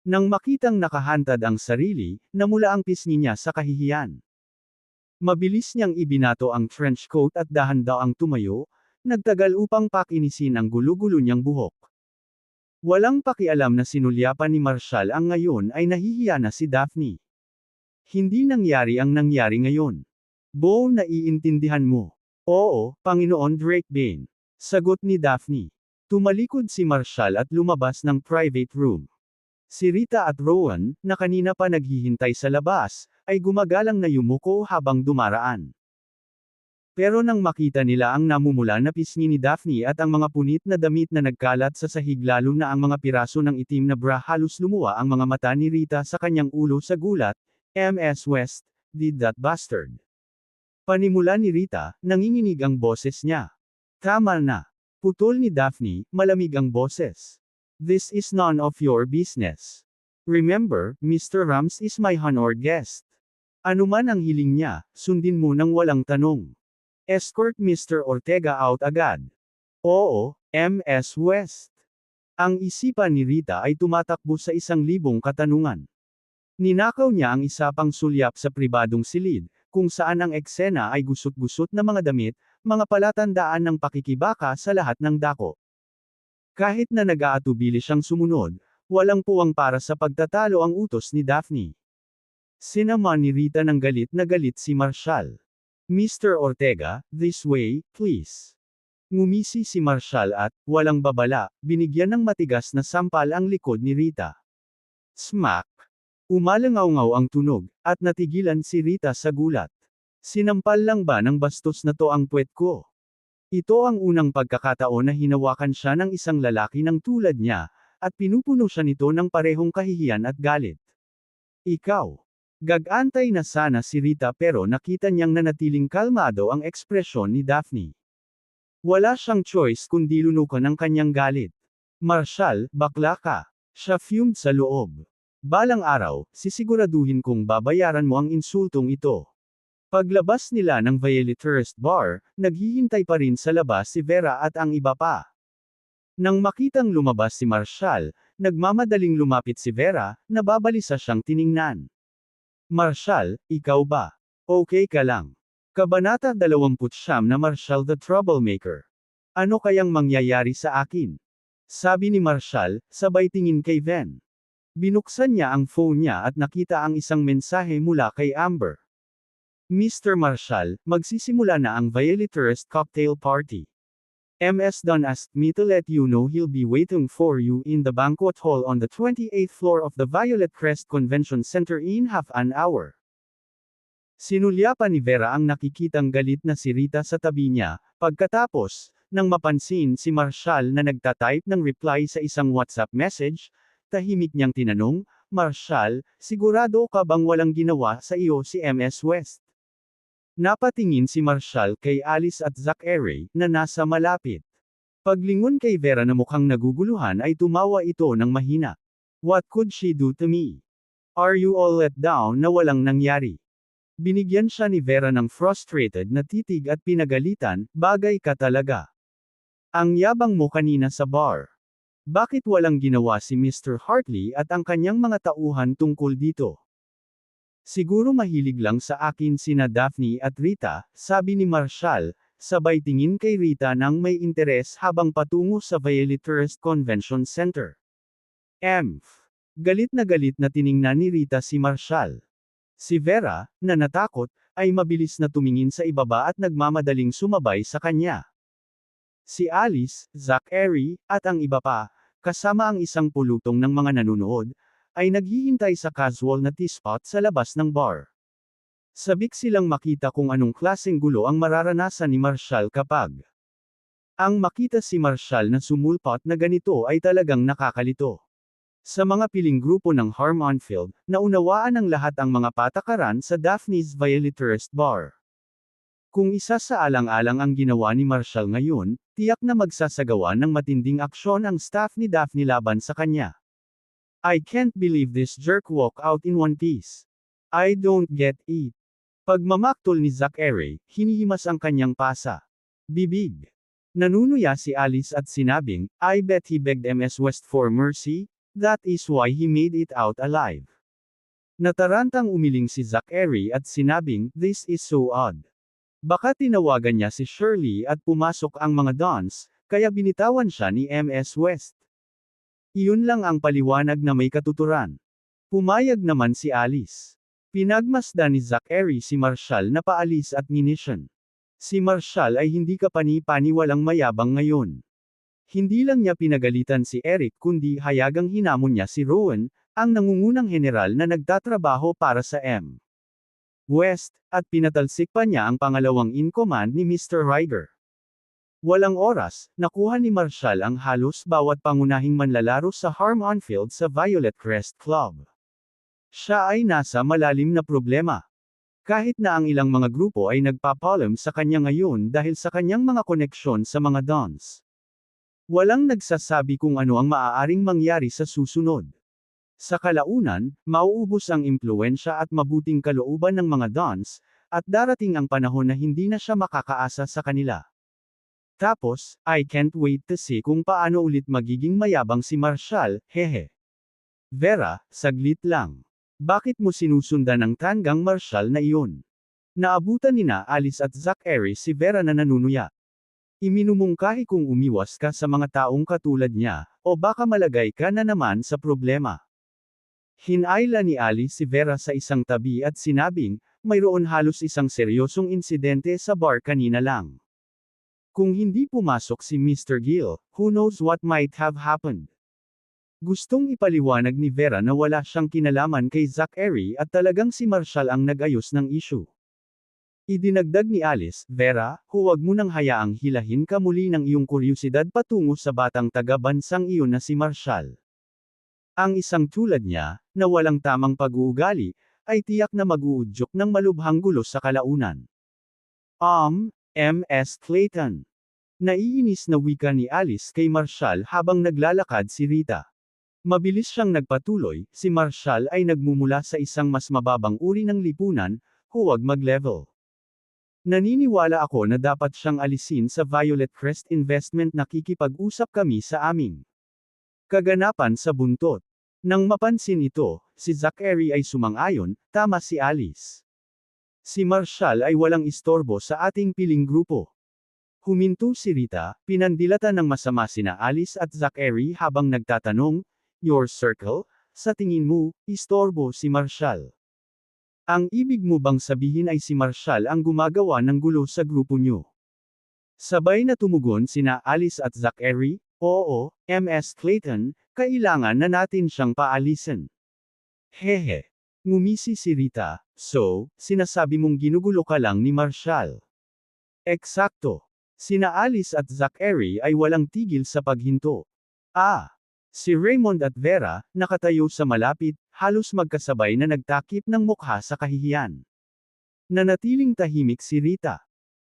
Speaker 1: Nang makitang nakahantad ang sarili, namula ang pisngi niya sa kahihiyan. Mabilis niyang ibinato ang trench coat at dahan-daang tumayo, nagtagal upang pakinisin ang gulo-gulo niyang buhok. Walang pakialam na sinulyapan ni Marshall ang ngayon ay nahihiya na si Daphne. Hindi nangyari ang nangyari ngayon. Bo, naiintindihan mo. Oo, Panginoon Drake Bane. Sagot ni Daphne. Tumalikod si Marshall at lumabas ng private room. Si Rita at Rowan, na kanina pa naghihintay sa labas, ay gumagalang na yumuko habang dumaraan. Pero nang makita nila ang namumula na pisngi ni Daphne at ang mga punit na damit na nagkalat sa sahig lalo na ang mga piraso ng itim na bra, halos lumuwa ang mga mata ni Rita sa kanyang ulo sa gulat. Ms. West, did that bastard? Panimula ni Rita, nanginginig ang boses niya. Tama na. Putol ni Daphne, malamig ang boses. This is none of your business. Remember, Mr. Rams is my honored guest. Ano man ang hiling niya, sundin mo nang walang tanong. Escort Mr. Ortega out agad. Oo, Ms. West. Ang isipan ni Rita ay tumatakbo sa 1,000 katanungan. Ninakaw niya ang isa pang sulyap sa pribadong silid, kung saan ang eksena ay gusot-gusot na mga damit, mga palatandaan ng pakikibaka sa lahat ng dako. Kahit na nag-aatubili siyang sumunod, walang puwang para sa pagtatalo ang utos ni Daphne. Sinama ni Rita ng galit na galit si Marshall. Mr. Ortega, this way, please. Ngumisi si Marshall at, walang babala, binigyan ng matigas na sampal ang likod ni Rita. Smack! Umalangaw-ngaw ang tunog, at natigilan si Rita sa gulat. Sinampal lang ba ng bastos na to ang puwet ko? Ito ang unang pagkakataon na hinawakan siya ng isang lalaki ng tulad niya, at pinupuno siya nito ng parehong kahihiyan at galit. Ikaw. Gag-antay na sana si Rita pero nakita niyang nanatiling kalmado ang ekspresyon ni Daphne. Wala siyang choice kundi lunukan ang kanyang galit. Marshall, bakla ka. Siya fumed sa loob. Balang araw, sisiguraduhin kong babayaran mo ang insultong ito. Paglabas nila ng Violet's Bar, naghihintay pa rin sa labas si Vera at ang iba pa. Nang makitang lumabas si Marshall, nagmamadaling lumapit si Vera, nababalisa siyang tiningnan. Marshall, ikaw ba? Okay ka lang. Kabanata 29 na Marshall the Troublemaker. Ano kayang mangyayari sa akin? Sabi ni Marshall, sabay tingin kay Ven. Binuksan niya ang phone niya at nakita ang isang mensahe mula kay Amber. Mr. Marshall, magsisimula na ang Violet's cocktail party. Ms. Dunn asked me to let you know he'll be waiting for you in the banquet hall on the 28th floor of the Violet Crest Convention Center in half an hour. Sinulyapan ni Vera ang nakikitang galit na si Rita sa tabi niya, pagkatapos, nang mapansin si Marshall na nagtatype ng reply sa isang WhatsApp message, tahimik niyang tinanong, Marshall, sigurado ka bang walang ginawa sa iyo si Ms. West? Napatingin si Marshall kay Alice at Zachary, na nasa malapit. Paglingon kay Vera na mukhang naguguluhan ay tumawa ito ng mahina. What could she do to me? Are you all let down na walang nangyari? Binigyan siya ni Vera ng frustrated na titig at pinagalitan, bagay ka talaga. Ang yabang mo kanina sa bar. Bakit walang ginawa si Mr. Hartley at ang kanyang mga tauhan tungkol dito? Siguro mahilig lang sa akin sina Daphne at Rita, sabi ni Marshall, sabay tingin kay Rita nang may interes habang patungo sa Violet's Convention Center. Galit na tiningnan ni Rita si Marshall. Si Vera, na natakot, ay mabilis na tumingin sa ibaba at nagmamadaling sumabay sa kanya. Si Alice, Zachary, at ang iba pa, kasama ang isang pulutong ng mga nanunood, ay naghihintay sa casual na tea-spot sa labas ng bar. Sabik silang makita kung anong klaseng gulo ang mararanasan ni Marshall kapag ang makita si Marshall na sumulpot na ganito ay talagang nakakalito. Sa mga piling grupo ng Harmonfield, naunawaan ng lahat ang mga patakaran sa Daphne's Violet Tourist Bar. Kung isa sa alang-alang ang ginawa ni Marshall ngayon, tiyak na magsasagawa ng matinding aksyon ang staff ni Daphne laban sa kanya. I can't believe this jerk walk out in one piece. I don't get it. Pagmamaktol ni Zachary, hinihimas ang kanyang pasa. Bibig. Nanunuya si Alice at sinabing, I bet he begged Ms. West for mercy, that is why he made it out alive. Natarantang umiling si Zachary at sinabing, this is so odd. Baka tinawagan niya si Shirley at pumasok ang mga dons, kaya binitawan siya ni Ms. West. Iyon lang ang paliwanag na may katuturan. Pumayag naman si Alice. Pinagmasdan ni Zachary si Marshall na paalis at nginisyon. Si Marshall ay hindi kapani-paniwalang mayabang ngayon. Hindi lang niya pinagalitan si Eric kundi hayagang hinamon niya si Rowan, ang nangungunang general na nagtatrabaho para sa M. West, at pinatalsik pa niya ang pangalawang in-command ni Mr. Ryder. Walang oras, nakuha ni Marshall ang halos bawat pangunahing manlalaro sa Harmonfield sa Violet Crest Club. Siya ay nasa malalim na problema. Kahit na ang ilang mga grupo ay nagpapalam sa kanya ngayon dahil sa kanyang mga koneksyon sa mga dons. Walang nagsasabi kung ano ang maaaring mangyari sa susunod. Sa kalaunan, mauubos ang impluwensya at mabuting kalooban ng mga dons, at darating ang panahon na hindi na siya makakaasa sa kanila. Tapos, I can't wait to see kung paano ulit magiging mayabang si Marshall, hehe. Vera, saglit lang. Bakit mo sinusundan ang tanggang Marshall na iyon? Naabutan nina Alice at Zachary si Vera na nanunuya. Iminumungkahi kung umiwas ka sa mga taong katulad niya, o baka malagay ka na naman sa problema. Hinayla ni Alice si Vera sa isang tabi at sinabing, mayroon halos isang seryosong insidente sa bar kanina lang. Kung hindi pumasok si Mr. Gill, who knows what might have happened. Gustong ipaliwanag ni Vera na wala siyang kinalaman kay Zachary at talagang si Marshall ang nag-ayos ng issue. Idinagdag ni Alice, Vera, huwag mo nang hayaang hilahin ka muli ng iyong kuryusidad patungo sa batang taga-bansang iyon na si Marshall. Ang isang tulad niya, na walang tamang pag-uugali, ay tiyak na mag-uudyok ng malubhang gulo sa kalaunan. M.S. Clayton. Naiinis na wika ni Alice kay Marshall habang naglalakad si Rita. Mabilis siyang nagpatuloy, si Marshall ay nagmumula sa isang mas mababang uri ng lipunan, huwag mag-level. Naniniwala ako na dapat siyang alisin sa Violet Crest Investment, nakikipag-usap kami sa aming kaganapan sa buntot. Nang mapansin ito, si Zachary ay sumang-ayon, tama si Alice. Si Marshall ay walang istorbo sa ating piling grupo. Huminto si Rita, pinandilatan ng masama sina Alice at Zachary habang nagtatanong, your circle, sa tingin mo, istorbo si Marshall. Ang ibig mo bang sabihin ay si Marshall ang gumagawa ng gulo sa grupo nyo? Sabay na tumugon sina Alice at Zachary, oo, Ms. Clayton, kailangan na natin siyang paalisin. Hehe. Ngumisi si Rita, so, sinasabi mong ginugulo ka lang ni Marshall. Eksakto. Sina Alice at Zachary ay walang tigil sa paghinto. Si Raymond at Vera, nakatayo sa malapit, halos magkasabay na nagtakip ng mukha sa kahihiyan. Nanatiling tahimik si Rita.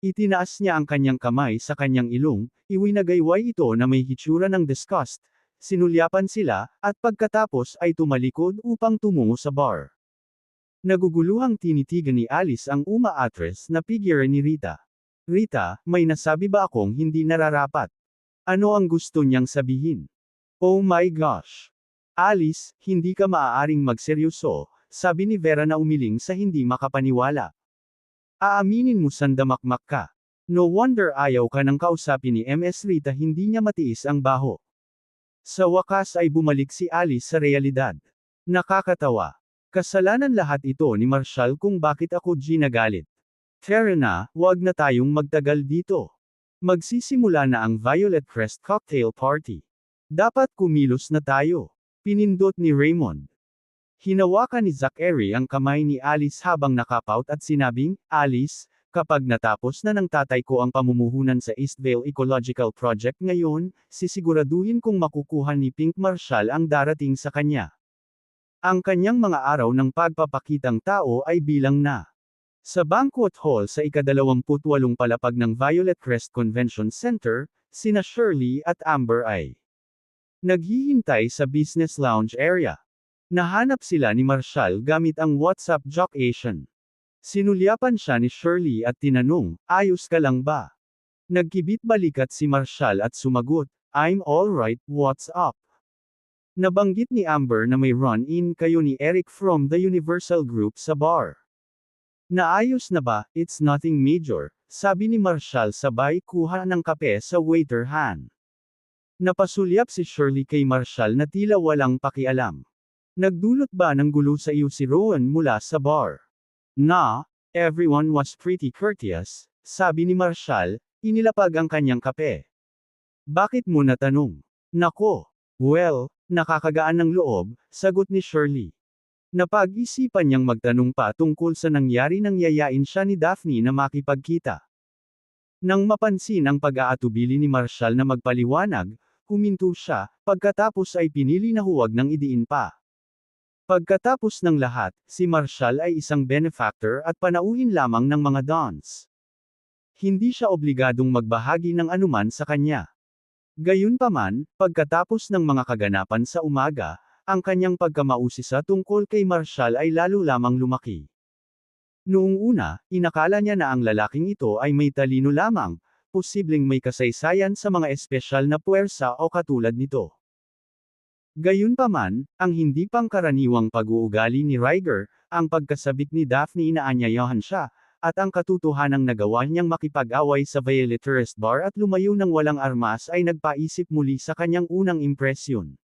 Speaker 1: Itinaas niya ang kanyang kamay sa kanyang ilong, iwinagayway ito na may hitsura ng disgust, sinulyapan sila, at pagkatapos ay tumalikod upang tumungo sa bar. Naguguluhang tinitigan ni Alice ang umaatres na figure ni Rita. Rita, may nasabi ba akong hindi nararapat? Ano ang gusto niyang sabihin? Oh my gosh! Alice, hindi ka maaaring magseryoso, sabi ni Vera na umiling sa hindi makapaniwala. Aaminin mo sandamakmak ka. No wonder ayaw ka nang kausapin ni Ms. Rita, hindi niya matiis ang baho. Sa wakas ay bumalik si Alice sa realidad. Nakakatawa. Kasalanan lahat ito ni Marshall kung bakit ako ginagalit. Tara na, wag na tayong magtagal dito. Magsisimula na ang Violet Crest Cocktail Party. Dapat kumilos na tayo. Pinindot ni Raymond. Hinawakan ni Zachary ang kamay ni Alice habang nakapout at sinabing, Alice, Kapag natapos na ng tatay ko ang pamumuhunan sa Eastvale Ecological Project ngayon, sisiguraduhin kong makukuha ni Pink Marshall ang darating sa kanya. Ang kanyang mga araw ng pagpapakitang tao ay bilang na. Sa banquet hall sa ika-28 palapag ng Violet Crest Convention Center, sina Shirley at Amber ay naghihintay sa business lounge area. Nahanap sila ni Marshall gamit ang WhatsApp Jocation. Sinulyapan siya ni Shirley at tinanong, "Ayos ka lang ba?" Nagkibit balikat si Marshall at sumagot, "I'm alright, what's up?" Nabanggit ni Amber na may run-in kayo ni Eric from the Universal Group sa bar. "Naayos na ba? It's nothing major," sabi ni Marshall sabay kuha ng kape sa waiter hand. Napasulyap si Shirley kay Marshall na tila walang pakialam. "Nagdulot ba ng gulo sa iyo si Rowan mula sa bar?" "Nah, everyone was pretty courteous," sabi ni Marshall, inilapag ang kanyang kape. "Bakit mo natanong?" "Nako. Well, nakakagaan ng loob," sagot ni Shirley. Napag-isipan niyang magtanong pa tungkol sa nangyari nang yayain siya ni Daphne na makipagkita. Nang mapansin ang pag-aatubili ni Marshall na magpaliwanag, huminto siya, pagkatapos ay pinili na huwag nang idiin pa. Pagkatapos ng lahat, si Marshall ay isang benefactor at panauhin lamang ng mga dons. Hindi siya obligadong magbahagi ng anuman sa kanya. Gayunpaman, pagkatapos ng mga kaganapan sa umaga, ang kanyang pagkamausisa tungkol kay Marshall ay lalo lamang lumaki. Noong una, inakala niya na ang lalaking ito ay may talino lamang, posibleng may kasaysayan sa mga espesyal na puwersa o katulad nito. Gayunpaman, ang hindi pangkaraniwang pag-uugali ni Ryger, ang pagkasabik ni Daphne na anyayahan siya, at ang katotohanang nagawa niyang makipag-away sa Violet Tourist Bar at lumayo ng walang armas ay nagpaisip muli sa kanyang unang impresyon.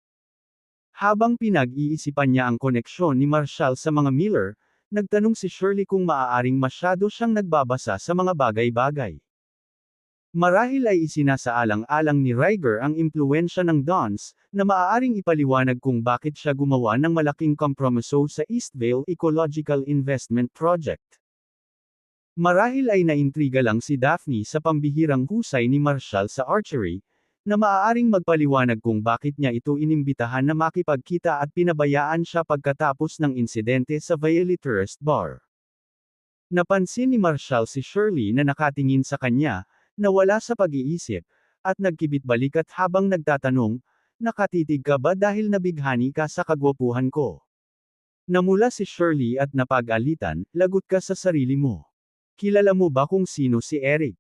Speaker 1: Habang pinag-iisipan niya ang koneksyon ni Marshall sa mga Miller, nagtanong si Shirley kung maaaring masyado siyang nagbabasa sa mga bagay-bagay. Marahil ay isinasaalang-alang ni Ryger ang impluwensya ng Dons, na maaaring ipaliwanag kung bakit siya gumawa ng malaking kompromiso sa Eastvale Ecological Investment Project. Marahil ay naintriga lang si Daphne sa pambihirang husay ni Marshall sa archery, na maaaring magpaliwanag kung bakit niya ito inimbitahan na makipagkita at pinabayaan siya pagkatapos ng insidente sa Violet Tourist Bar. Napansin ni Marshall si Shirley na nakatingin sa kanya, nawala sa pag-iisip, at nagkibit balikat habang nagtatanong, "Nakatitig ka ba dahil nabighani ka sa kagwapuhan ko?" Namula si Shirley at napag-alitan, "Lagot ka sa sarili mo. Kilala mo ba kung sino si Eric?"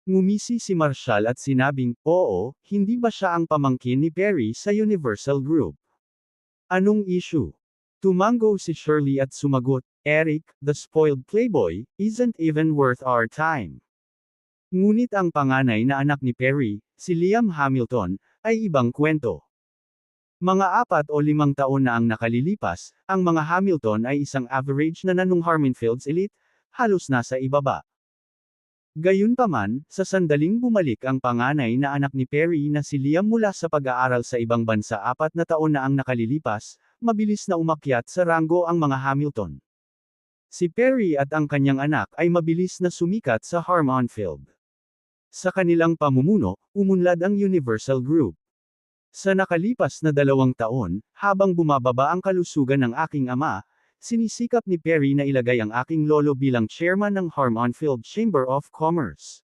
Speaker 1: Ngumisi si Marshall at sinabing, "Oo, hindi ba siya ang pamangkin ni Perry sa Universal Group?" "Anong issue?" Tumango si Shirley at sumagot, "Eric, the spoiled playboy, isn't even worth our time." Ngunit ang panganay na anak ni Perry, si Liam Hamilton, ay ibang kwento. Mga 4 o 5 taon na ang nakalilipas, ang mga Hamilton ay isang average na nanong Harmonfields elite, halos nasa ibaba. Gayunpaman, sa sandaling bumalik ang panganay na anak ni Perry na si Liam mula sa pag-aaral sa ibang bansa 4 na taon na ang nakalilipas, mabilis na umakyat sa ranggo ang mga Hamilton. Si Perry at ang kanyang anak ay mabilis na sumikat sa Harmonfield. Sa kanilang pamumuno, umunlad ang Universal Group. Sa nakalipas na 2 taon, habang bumababa ang kalusugan ng aking ama, sinisikap ni Perry na ilagay ang aking lolo bilang chairman ng Harmonfield Chamber of Commerce.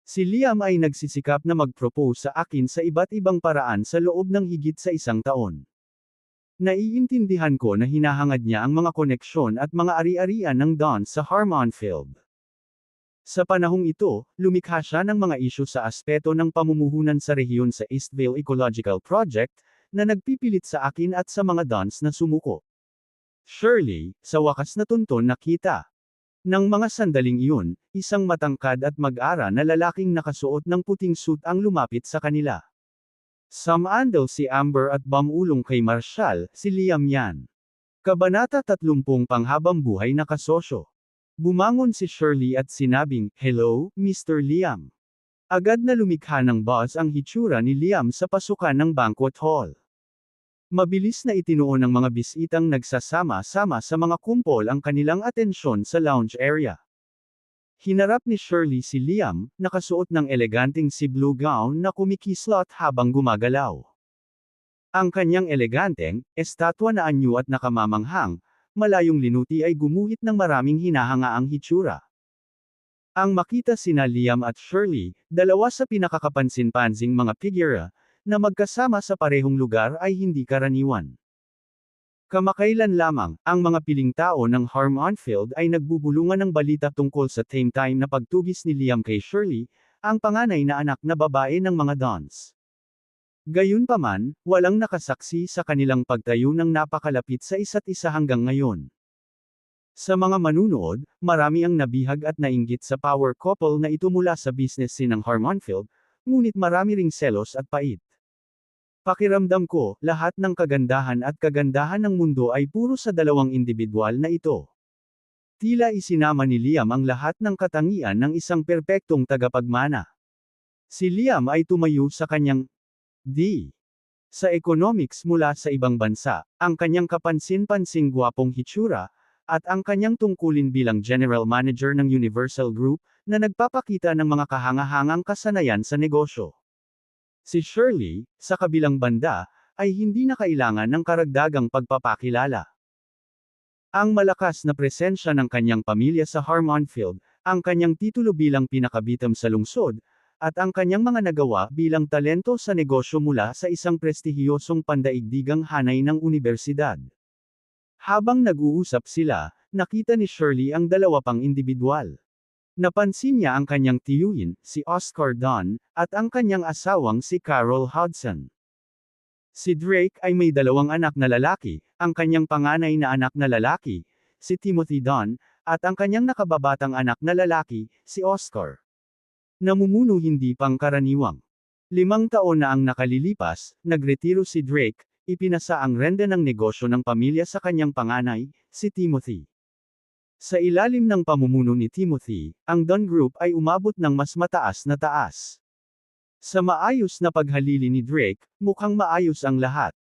Speaker 1: Si Liam ay nagsisikap na mag-propose sa akin sa iba't ibang paraan sa loob ng higit sa 1 taon. Naiintindihan ko na hinahangad niya ang mga koneksyon at mga ari-arian ng Don sa Harmonfield. Sa panahong ito, lumikha siya ng mga isyu sa aspeto ng pamumuhunan sa rehiyon sa Eastvale Ecological Project, na nagpipilit sa akin at sa mga Dons na sumuko. Shirley, sa wakas na tunton nakita. Nang mga sandaling iyon, isang matangkad at mag-ara na lalaking nakasuot ng puting suit ang lumapit sa kanila. Sumandal si Amber at bumulong kay Marshall, si Liam yan. Kabanata 30 Panghabang buhay na kasosyo. Bumangon si Shirley at sinabing, "Hello, Mr. Liam." Agad na lumikha ng buzz ang hitsura ni Liam sa pasukan ng banquet hall. Mabilis na itinuon ng mga bisitang nagsasama-sama sa mga kumpol ang kanilang atensyon sa lounge area. Hinarap ni Shirley si Liam, nakasuot ng eleganteng sea blue gown na kumikislot habang gumagalaw. Ang kanyang eleganteng, estatwa na anyo at nakamamanghang, malayong linuti ay gumuhit ng maraming hinahangaang hitsura. Ang makita sina Liam at Shirley, dalawa sa pinakakapansin-pansing mga figura, na magkasama sa parehong lugar ay hindi karaniwan. Kamakailan lamang, ang mga piling tao ng Harmonfield ay nagbubulungan ng balita tungkol sa tame time na pagtugis ni Liam kay Shirley, ang panganay na anak na babae ng mga Dons. Gayunpaman, walang nakasaksi sa kanilang pagtayo ng napakalapit sa isa't isa hanggang ngayon. Sa mga manunood, marami ang nabihag at nainggit sa power couple na ito mula sa business scene ng Harmonfield, ngunit marami ring selos at pait. Pakiramdam ko, lahat ng kagandahan ng mundo ay puro sa dalawang indibidwal na ito. Tila isinama ni Liam ang lahat ng katangian ng isang perpektong tagapagmana. Si Liam ay tumayo sa kanyang sa economics mula sa ibang bansa, ang kanyang kapansin-pansing gwapong hitsura, at ang kanyang tungkulin bilang general manager ng Universal Group, na nagpapakita ng mga kahangahangang kasanayan sa negosyo. Si Shirley, sa kabilang banda, ay hindi na kailangan ng karagdagang pagpapakilala. Ang malakas na presensya ng kanyang pamilya sa Harmonfield, ang kanyang titulo bilang pinakabitam sa lungsod, at ang kanyang mga nagawa bilang talento sa negosyo mula sa isang prestihiyosong pandaigdigang hanay ng unibersidad. Habang nag-uusap sila, nakita ni Shirley ang dalawa pang indibidwal. Napansin niya ang kanyang tiyuhin, si Oscar Don, at ang kanyang asawang si Carol Hodgson. Si Drake ay may dalawang anak na lalaki, ang kanyang panganay na anak na lalaki, si Timothy Don, at ang kanyang nakababatang anak na lalaki, si Oscar. Namumuno hindi pangkaraniwang. 5 taon na ang nakalilipas, nagretiro si Drake, ipinasa ang renda ng negosyo ng pamilya sa kanyang panganay, si Timothy. Sa ilalim ng pamumuno ni Timothy, ang Don Group ay umabot ng mas mataas na taas. Sa maayos na paghalili ni Drake, mukhang maayos ang lahat.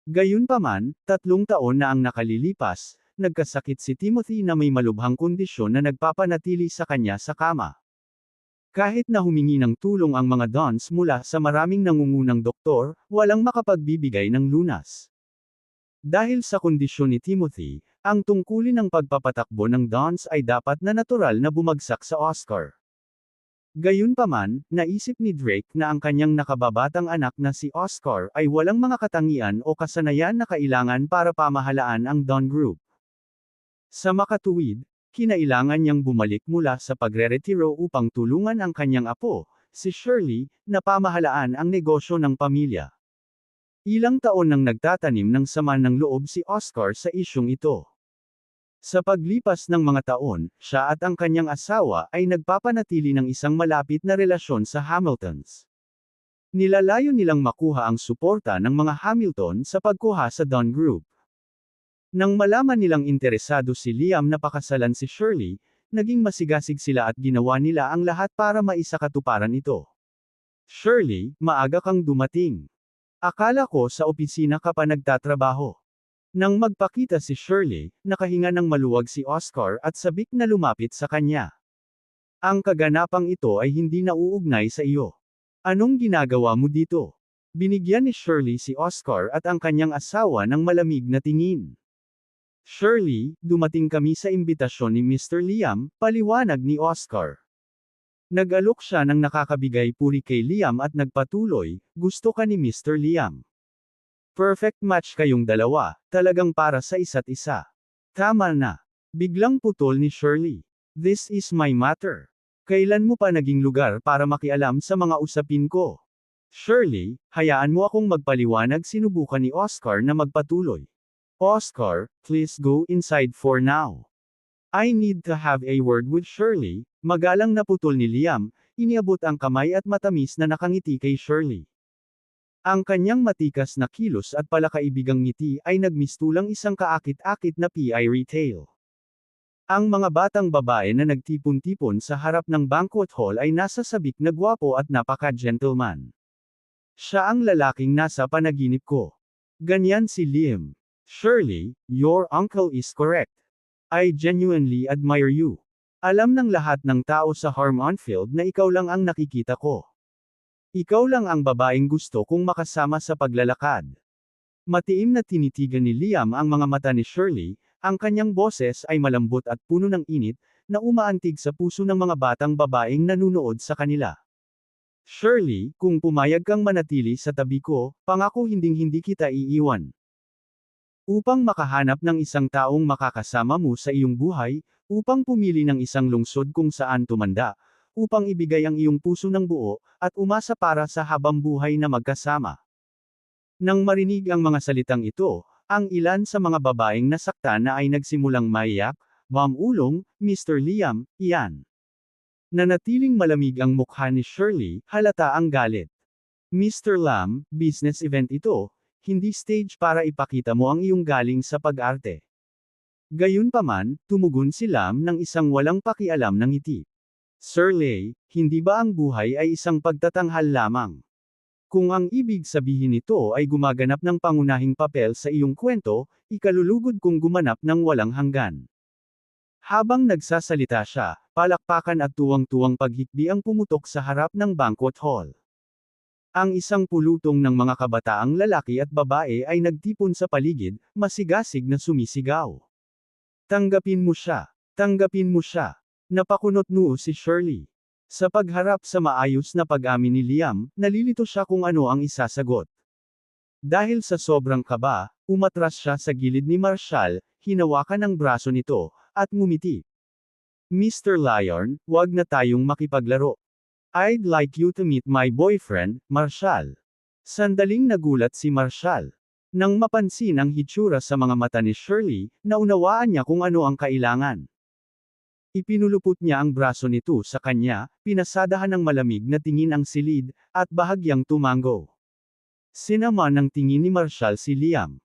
Speaker 1: Gayunpaman, 3 taon na ang nakalilipas, nagkasakit si Timothy na may malubhang kondisyon na nagpapanatili sa kanya sa kama. Kahit na humingi ng tulong ang mga Dons mula sa maraming nangungunang doktor, walang makapagbibigay ng lunas. Dahil sa kondisyon ni Timothy, ang tungkulin ng pagpapatakbo ng Dons ay dapat na natural na bumagsak sa Oscar. Gayunpaman, naisip ni Drake na ang kanyang nakababatang anak na si Oscar ay walang mga katangian o kasanayan na kailangan para pamahalaan ang Don Group. Sa makatuwid, kinailangan niyang bumalik mula sa pagreretiro upang tulungan ang kanyang apo, si Shirley, na pamahalaan ang negosyo ng pamilya. Ilang taon nang nagtatanim ng sama ng loob si Oscar sa isyung ito. Sa paglipas ng mga taon, siya at ang kanyang asawa ay nagpapanatili ng isang malapit na relasyon sa Hamiltons. Nilalayo nilang makuha ang suporta ng mga Hamilton sa pagkuha sa Don Group. Nang malaman nilang interesado si Liam na pakasalan si Shirley, naging masigasig sila at ginawa nila ang lahat para maisakatuparan ito. Shirley, maaga kang dumating. Akala ko sa opisina ka pa nagtatrabaho. Nang magpakita si Shirley, nakahinga ng maluwag si Oscar at sabik na lumapit sa kanya. Ang kaganapang ito ay hindi nauugnay sa iyo. Anong ginagawa mo dito? Binigyan ni Shirley si Oscar at ang kanyang asawa ng malamig na tingin. Shirley, dumating kami sa imbitasyon ni Mr. Liam, paliwanag ni Oscar. Nag-alok siya ng nakakabigay puri kay Liam at nagpatuloy, gusto ka ni Mr. Liam. Perfect match kayong dalawa, talagang para sa isa't isa. Tama na. Biglang putol ni Shirley. This is my matter. Kailan mo pa naging lugar para makialam sa mga usapin ko? Shirley, hayaan mo akong magpaliwanag, sinubukan ni Oscar na magpatuloy. Oscar, please go inside for now. I need to have a word with Shirley. Magalang na putol ni Liam, iniabot ang kamay at matamis na nakangiti kay Shirley. Ang kanyang matikas na kilos at palakaibigang ngiti ay nagmistulang isang kaakit-akit na PI retail. Ang mga batang babae na nagtipon-tipon sa harap ng banquet hall ay nasa sabik na gwapo at napaka-gentleman. Siya ang lalaking nasa panaginip ko. Ganyan si Liam. Shirley, your uncle is correct. I genuinely admire you. Alam ng lahat ng tao sa Harmonfield na ikaw lang ang nakikita ko. Ikaw lang ang babaeng gusto kong makasama sa paglalakad. Matiim na tinitigan ni Liam ang mga mata ni Shirley, ang kanyang boses ay malambot at puno ng init, na umaantig sa puso ng mga batang babaeng nanunood sa kanila. Shirley, kung pumayag kang manatili sa tabi ko, pangako hinding-hindi kita iiwan. Upang makahanap ng isang taong makakasama mo sa iyong buhay, upang pumili ng isang lungsod kung saan tumanda, upang ibigay ang iyong puso ng buo, at umasa para sa habang buhay na magkasama. Nang marinig ang mga salitang ito, ang ilan sa mga babaeng nasaktan na ay nagsimulang maiyak, "Ma'am Ulong, Mr. Liam, iyan." Nanatiling malamig ang mukha ni Shirley, halata ang galit. "Mr. Lam, business event ito, hindi stage para ipakita mo ang iyong galing sa pag-arte." Gayunpaman, tumugon si Lam ng isang walang pakialam ng ngiti. "Sir Lay, hindi ba ang buhay ay isang pagtatanghal lamang? Kung ang ibig sabihin nito ay gumaganap ng pangunahing papel sa iyong kwento, ikalulugod kong gumanap ng walang hanggan." Habang nagsasalita siya, palakpakan at tuwang-tuwang paghikbi ang pumutok sa harap ng banquet hall. Ang isang pulutong ng mga kabataang lalaki at babae ay nagtipon sa paligid, masigasig na sumisigaw. "Tanggapin mo siya! Tanggapin mo siya!" Napakunot noo si Shirley. Sa pagharap sa maayos na pag-amin ni Liam, nalilito siya kung ano ang isasagot. Dahil sa sobrang kaba, umatras siya sa gilid ni Marshall, hinawakan ang braso nito, at ngumiti. "Mr. Lyon, wag na tayong makipaglaro. I'd like you to meet my boyfriend, Marshall." Sandaling nagulat si Marshall. Nang mapansin ang hitsura sa mga mata ni Shirley, naunawaan niya kung ano ang kailangan. Ipinulupot niya ang braso nito sa kanya, pinasadahan ng malamig na tingin ang silid, at bahagyang tumango. Sinama ng tingin ni Marshall si Liam.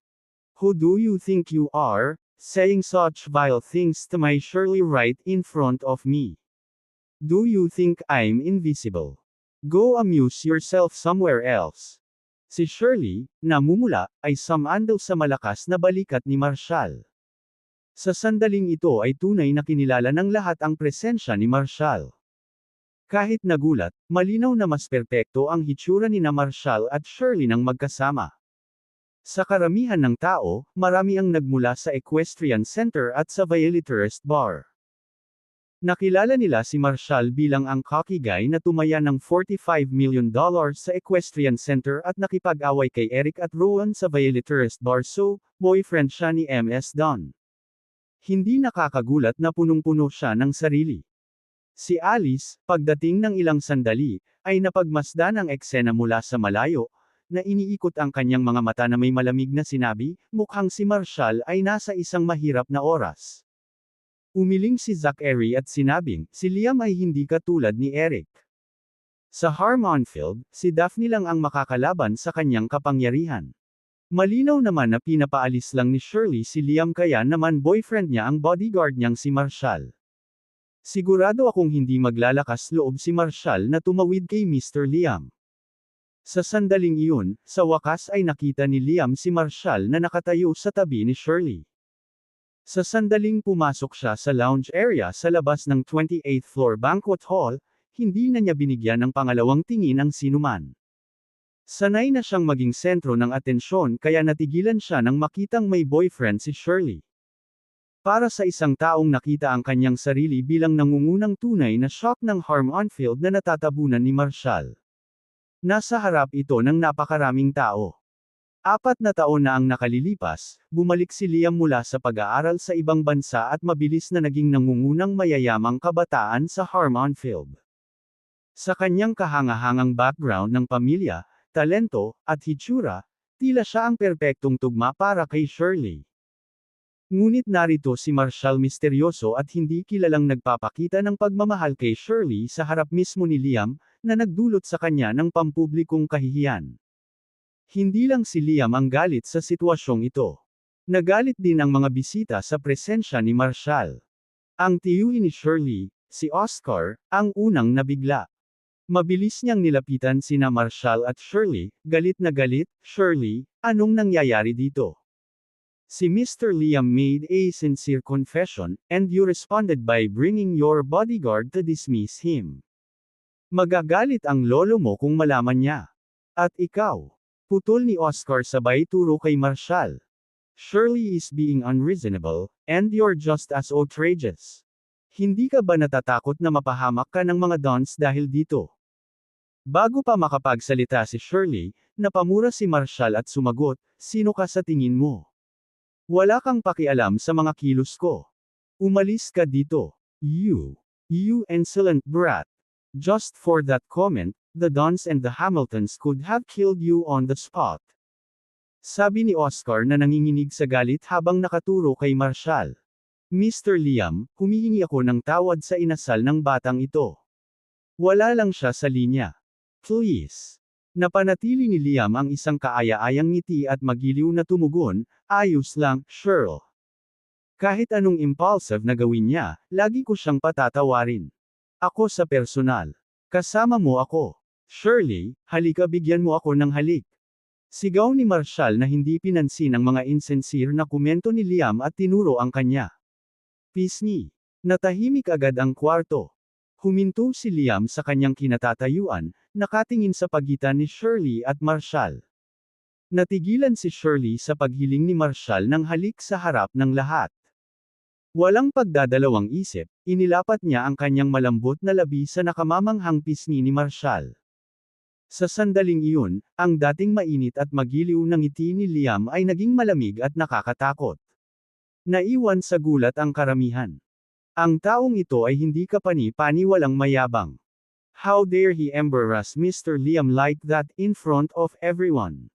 Speaker 1: "Who do you think you are, saying such vile things to my Shirley right in front of me? Do you think I'm invisible? Go amuse yourself somewhere else." Si Shirley, namumula, ay sumandal sa malakas na balikat ni Marshall. Sa sandaling ito ay tunay na kinilala ng lahat ang presensya ni Marshall. Kahit nagulat, malinaw na mas perpekto ang hitsura ni na Marshall at Shirley nang magkasama. Sa karamihan ng tao, marami ang nagmula sa Equestrian Center at sa Valley Tourist Bar. Nakilala nila si Marshall bilang ang cocky guy na tumaya ng $45 million sa Equestrian Center at nakipag-away kay Eric at Rowan sa Valley Tourist Bar, so, boyfriend siya ni MS Don. Hindi nakakagulat na punong-puno siya ng sarili. Si Alice, pagdating ng ilang sandali, ay napagmasdan ang eksena mula sa malayo, na iniikot ang kanyang mga mata na may malamig na sinabi, mukhang si Marshall ay nasa isang mahirap na oras. Umiling si Zachary at sinabing, si Liam ay hindi katulad ni Eric. Sa Harmonfield, si Daphne lang ang makakalaban sa kanyang kapangyarihan. Malinaw naman na pinapaalis lang ni Shirley si Liam, kaya naman boyfriend niya ang bodyguard niyang si Marshall. Sigurado akong hindi maglalakas loob si Marshall na tumawid kay Mr. Liam. Sa sandaling iyon, sa wakas ay nakita ni Liam si Marshall na nakatayo sa tabi ni Shirley. Sa sandaling pumasok siya sa lounge area sa labas ng 28th floor banquet hall, hindi na niya binigyan ng pangalawang tingin ang sinuman. Sanay na siyang maging sentro ng atensyon, kaya natigilan siya nang makitang may boyfriend si Shirley. Para sa isang taong nakita ang kanyang sarili bilang nangungunang tunay na shock ng Harmonfield na natatabunan ni Marshall. Nasa harap ito ng napakaraming tao. 4 na taon na ang nakalilipas, bumalik si Liam mula sa pag-aaral sa ibang bansa at mabilis na naging nangungunang mayayamang kabataan sa Harmonfield. Sa kanyang kahangahangang background ng pamilya, talento, at hitsura, tila siya ang perpektong tugma para kay Shirley. Ngunit narito si Marshall, misteryoso at hindi kilalang nagpapakita ng pagmamahal kay Shirley sa harap mismo ni Liam, na nagdulot sa kanya ng pampublikong kahihiyan. Hindi lang si Liam ang galit sa sitwasyong ito. Nagalit din ang mga bisita sa presensya ni Marshall. Ang tiyuhin ni Shirley, si Oscar, ang unang nabigla. Mabilis niyang nilapitan sina Marshall at Shirley, galit na galit, "Shirley, anong nangyayari dito? Si Mr. Liam made a sincere confession, and you responded by bringing your bodyguard to dismiss him. Magagalit ang lolo mo kung malaman niya. At ikaw. Putol ni Oscar sabay turo kay Marshall. Shirley is being unreasonable, and you're just as outrageous. Hindi ka ba natatakot na mapahamak ka ng mga dons dahil dito? Bago pa makapagsalita si Shirley, napamura si Marshall at sumagot, sino ka sa tingin mo? Wala kang pakialam sa mga kilos ko. Umalis ka dito. You insolent brat. Just for that comment, the Dons and the Hamiltons could have killed you on the spot. Sabi ni Oscar na nanginginig sa galit habang nakaturo kay Marshall. Mr. Liam, humihingi ako ng tawad sa inasal ng batang ito. Wala lang siya sa linya. Please. Napanatili ni Liam ang isang kaaya-ayang ngiti at magiliw na tumugon, ayos lang, Shirl. Kahit anong impulsive na gawin niya, lagi ko siyang patatawarin. Ako sa personal. Kasama mo ako. Shirley, halika bigyan mo ako ng halik. Sigaw ni Marshall na hindi pinansin ang mga insincere na komento ni Liam at tinuro ang kanya. Pisngi. Natahimik agad ang kwarto. Huminto si Liam sa kanyang kinatatayuan, nakatingin sa pagitan ni Shirley at Marshall. Natigilan si Shirley sa paghiling ni Marshall ng halik sa harap ng lahat. Walang pagdadalawang isip, inilapat niya ang kanyang malambot na labi sa nakamamanghang pisngi ni Marshall. Sa sandaling iyon, ang dating mainit at magiliw na ngiti ni Liam ay naging malamig at nakakatakot. Naiwan sa gulat ang karamihan. Ang taong ito ay hindi kapani-paniwalang mayabang. How dare he embarrass Mr. Liam like that in front of everyone?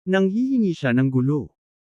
Speaker 1: Nanghihingi siya ng gulo.